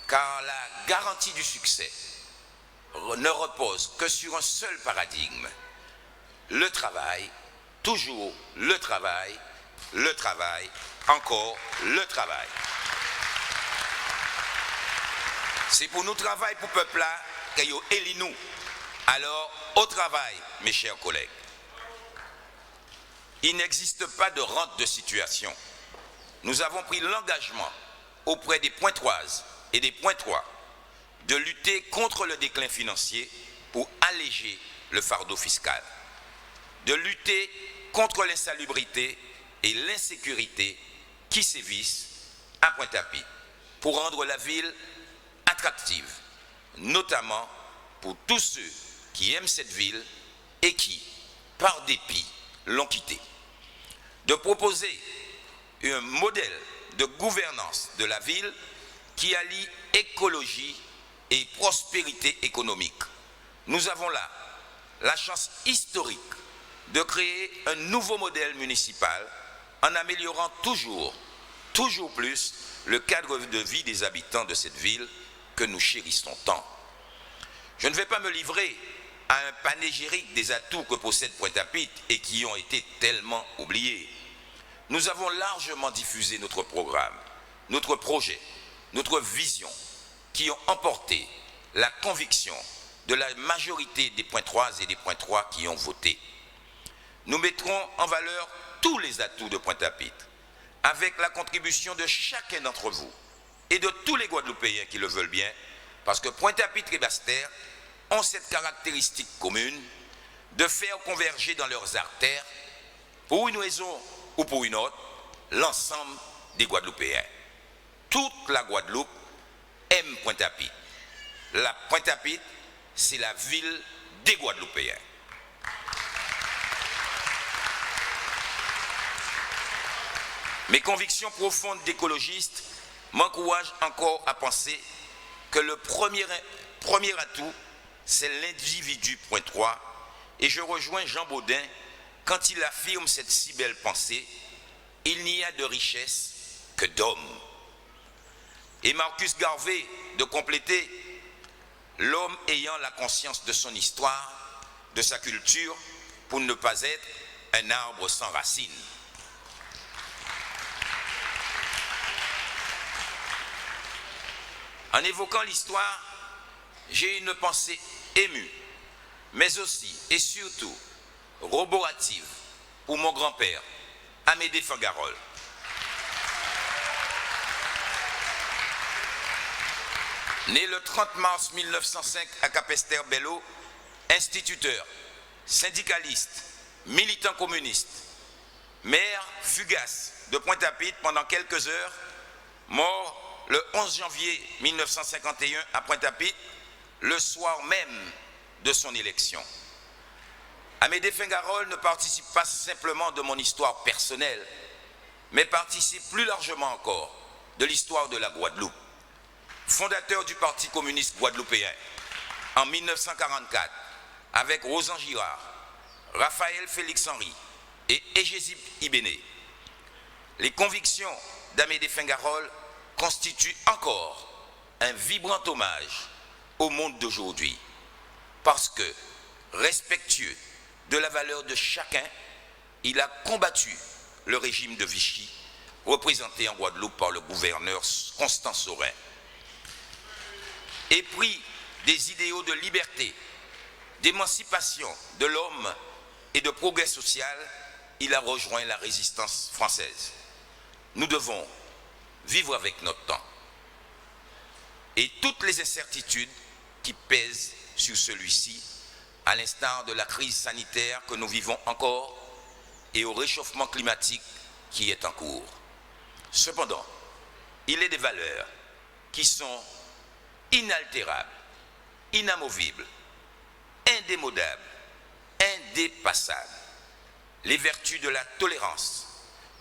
car la garantie du succès ne repose que sur un seul paradigme: le travail, toujours le travail, encore le travail. C'est pour nous travail pour le peuple là qu'il y a élu nous. Alors, au travail, mes chers collègues. Il n'existe pas de rente de situation. Nous avons pris l'engagement auprès des Pointoises et des Pointois de lutter contre le déclin financier pour alléger le fardeau fiscal, de lutter contre l'insalubrité et l'insécurité qui sévissent à Pointe-à-Pitre pour rendre la ville attractive, notamment pour tous ceux qui aiment cette ville et qui, par dépit, l'ont quittée. De proposer un modèle de gouvernance de la ville qui allie écologie et prospérité économique. Nous avons là la chance historique de créer un nouveau modèle municipal en améliorant toujours plus le cadre de vie des habitants de cette ville que nous chérissons tant. Je ne vais pas me livrer à un panégyrique des atouts que possède Pointe-à-Pitre et qui ont été tellement oubliés. Nous avons largement diffusé notre programme, notre projet, notre vision, qui ont emporté la conviction de la majorité des Pointoises et des Pointois qui ont voté. Nous mettrons en valeur tous les atouts de Pointe-à-Pitre, avec la contribution de chacun d'entre vous et de tous les Guadeloupéens qui le veulent bien, parce que Pointe-à-Pitre et Basse-Terre ont cette caractéristique commune de faire converger dans leurs artères, pour une raison ou pour une autre, l'ensemble des Guadeloupéens. Toute la Guadeloupe aime Pointe-à-Pitre. La Pointe-à-Pitre, c'est la ville des Guadeloupéens. Mes convictions profondes d'écologiste m'encouragent encore à penser que le premier atout, c'est l'individu pointois, et je rejoins Jean Baudin quand il affirme cette si belle pensée: il n'y a de richesse que d'hommes. Et Marcus Garvey de compléter: l'homme ayant la conscience de son histoire de sa culture pour ne pas être un arbre sans racines. En évoquant l'histoire, j'ai une pensée émue, mais aussi et surtout roborative pour mon grand-père, Amédée Fangarol. Né le 30 mars 1905 à Capesterre-Belle-Eau, instituteur, syndicaliste, militant communiste, maire fugace de Pointe-à-Pitre pendant quelques heures, mort le 11 janvier 1951 à Pointe-à-Pitre, le soir même de son élection. Amédée Fangarol ne participe pas simplement de mon histoire personnelle, mais participe plus largement encore de l'histoire de la Guadeloupe. Fondateur du Parti communiste guadeloupéen en 1944, avec Rosan Girard, Raphaël Félix Henry et Égésip Ibéné, les convictions d'Amédée Fangarol constituent encore un vibrant hommage au monde d'aujourd'hui, parce que, respectueux de la valeur de chacun, il a combattu le régime de Vichy, représenté en Guadeloupe par le gouverneur Constant Saurin. Épris des idéaux de liberté, d'émancipation de l'homme et de progrès social, il a rejoint la résistance française. Nous devons vivre avec notre temps et toutes les incertitudes qui pèsent sur celui-ci, à l'instar de la crise sanitaire que nous vivons encore et au réchauffement climatique qui est en cours. Cependant, il est des valeurs qui sont inaltérables, inamovibles, indémodables, indépassables. Les vertus de la tolérance,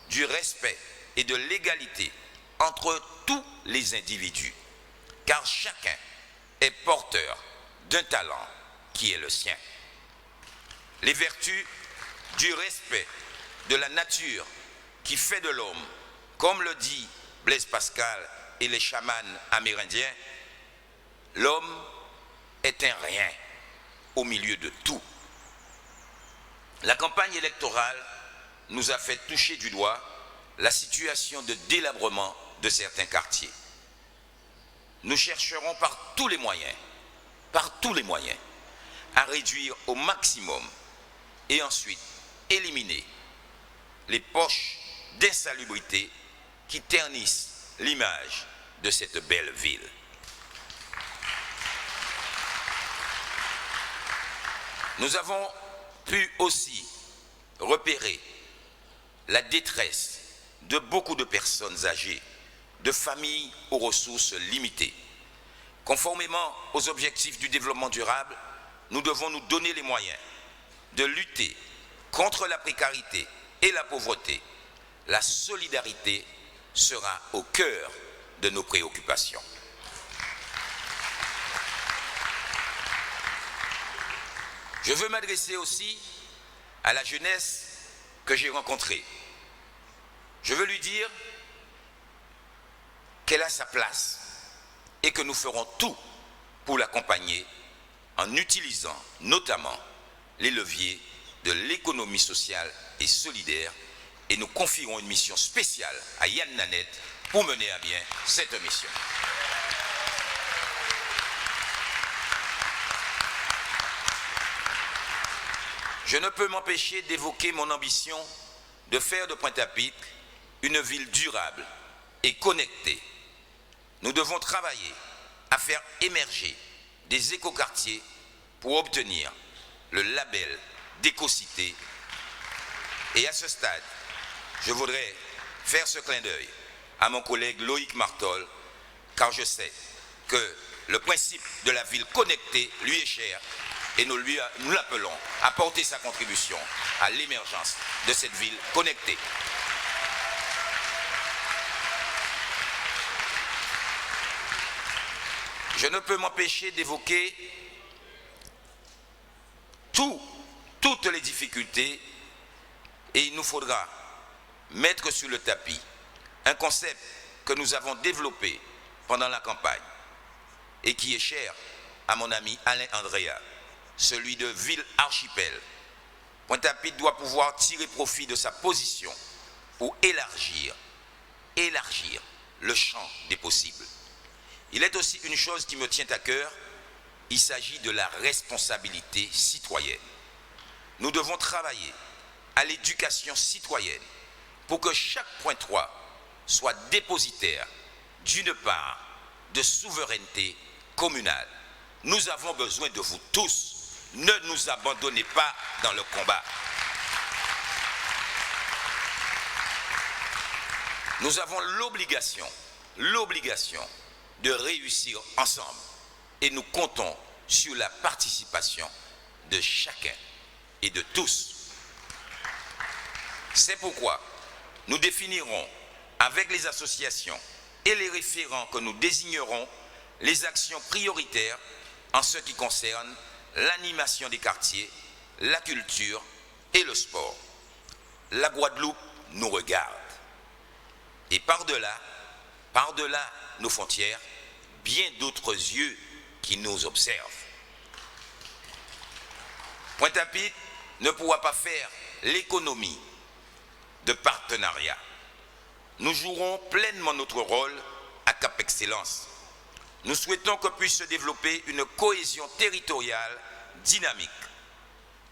du respect et de l'égalité entre tous les individus, car chacun est porteur d'un talent qui est le sien. Les vertus du respect de la nature qui fait de l'homme, comme le dit Blaise Pascal et les chamans amérindiens, l'homme est un rien au milieu de tout. La campagne électorale nous a fait toucher du doigt la situation de délabrement de certains quartiers. Nous chercherons par tous les moyens, à réduire au maximum et ensuite éliminer les poches d'insalubrité qui ternissent l'image de cette belle ville. Nous avons pu aussi repérer la détresse de beaucoup de personnes âgées, de familles aux ressources limitées. Conformément aux objectifs du développement durable, nous devons nous donner les moyens de lutter contre la précarité et la pauvreté. La solidarité sera au cœur de nos préoccupations. Je veux m'adresser aussi à la jeunesse que j'ai rencontrée. Je veux lui dire qu'elle a sa place et que nous ferons tout pour l'accompagner en utilisant notamment les leviers de l'économie sociale et solidaire, et nous confierons une mission spéciale à Yann Nanette pour mener à bien cette mission. Je ne peux m'empêcher d'évoquer mon ambition de faire de Pointe-à-Pitre une ville durable et connectée. Nous devons travailler à faire émerger des écoquartiers pour obtenir le label d'écocité. Et à ce stade, je voudrais faire ce clin d'œil à mon collègue Loïc Martol, car je sais que le principe de la ville connectée lui est cher et nous l'appelons à porter sa contribution à l'émergence de cette ville connectée. Je ne peux m'empêcher d'évoquer toutes les difficultés, et il nous faudra mettre sur le tapis un concept que nous avons développé pendant la campagne et qui est cher à mon ami Alain Andrea, celui de ville-archipel. Pointe-à-Pitre doit pouvoir tirer profit de sa position pour élargir le champ des possibles. Il est aussi une chose qui me tient à cœur, il s'agit de la responsabilité citoyenne. Nous devons travailler à l'éducation citoyenne pour que chaque point 3 soit dépositaire d'une part de souveraineté communale. Nous avons besoin de vous tous. Ne nous abandonnez pas dans le combat. Nous avons l'obligation de réussir ensemble et nous comptons sur la participation de chacun et de tous. C'est pourquoi nous définirons avec les associations et les référents que nous désignerons les actions prioritaires en ce qui concerne l'animation des quartiers, la culture et le sport. La Guadeloupe nous regarde. Et par-delà nos frontières, bien d'autres yeux qui nous observent. Pointe-à-Pitre ne pourra pas faire l'économie de partenariat. Nous jouerons pleinement notre rôle à Cap Excellence. Nous souhaitons que puisse se développer une cohésion territoriale dynamique.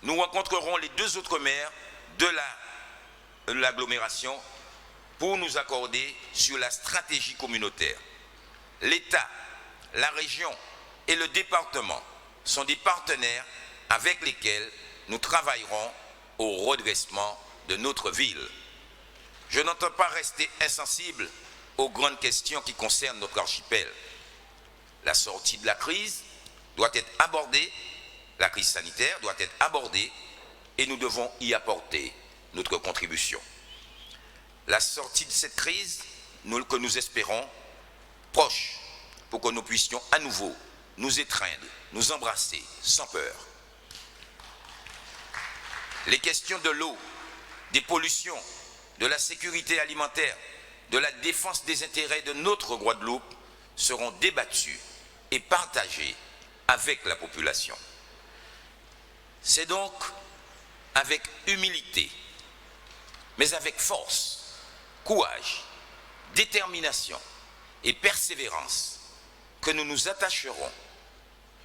Nous rencontrerons les 2 autres maires de l'agglomération pour nous accorder sur la stratégie communautaire. L'État, la région et le département sont des partenaires avec lesquels nous travaillerons au redressement de notre ville. Je n'entends pas rester insensible aux grandes questions qui concernent notre archipel. La sortie de la crise doit être abordée, la crise sanitaire doit être abordée et nous devons y apporter notre contribution. La sortie de cette crise, que nous espérons proche, pour que nous puissions à nouveau nous étreindre, nous embrasser sans peur. Les questions de l'eau, des pollutions, de la sécurité alimentaire, de la défense des intérêts de notre Guadeloupe seront débattues et partagées avec la population. C'est donc avec humilité, mais avec force, courage, détermination et persévérance que nous nous attacherons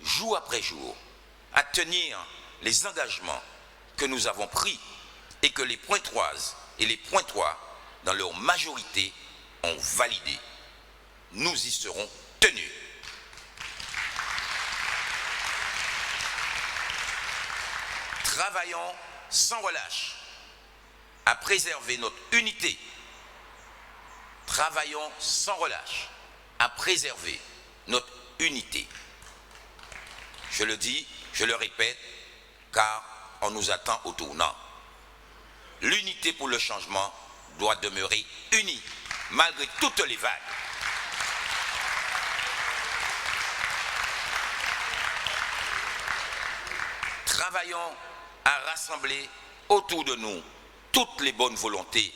jour après jour à tenir les engagements que nous avons pris et que les pointoises et les pointois dans leur majorité ont validé. Nous y serons tenus. Travaillons sans relâche à préserver notre unité. Travaillons sans relâche à préserver notre unité. Je le dis, je le répète, car on nous attend au tournant. L'unité pour le changement doit demeurer unie, malgré toutes les vagues. Travaillons à rassembler autour de nous toutes les bonnes volontés.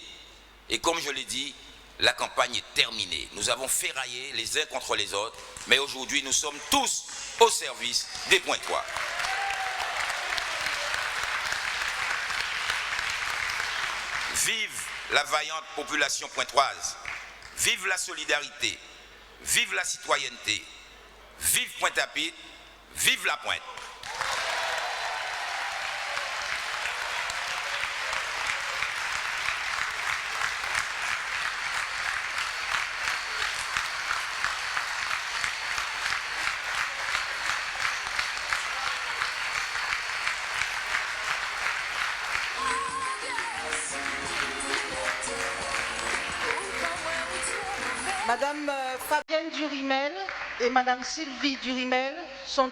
Et comme je l'ai dit, la campagne est terminée. Nous avons ferraillé les uns contre les autres, mais aujourd'hui nous sommes tous au service des pointois. Vive la vaillante population pointoise, vive la solidarité, vive la citoyenneté, vive Pointe-à-Pitre, vive la Pointe. Madame Fabienne Durimel et Madame Sylvie Durimel sont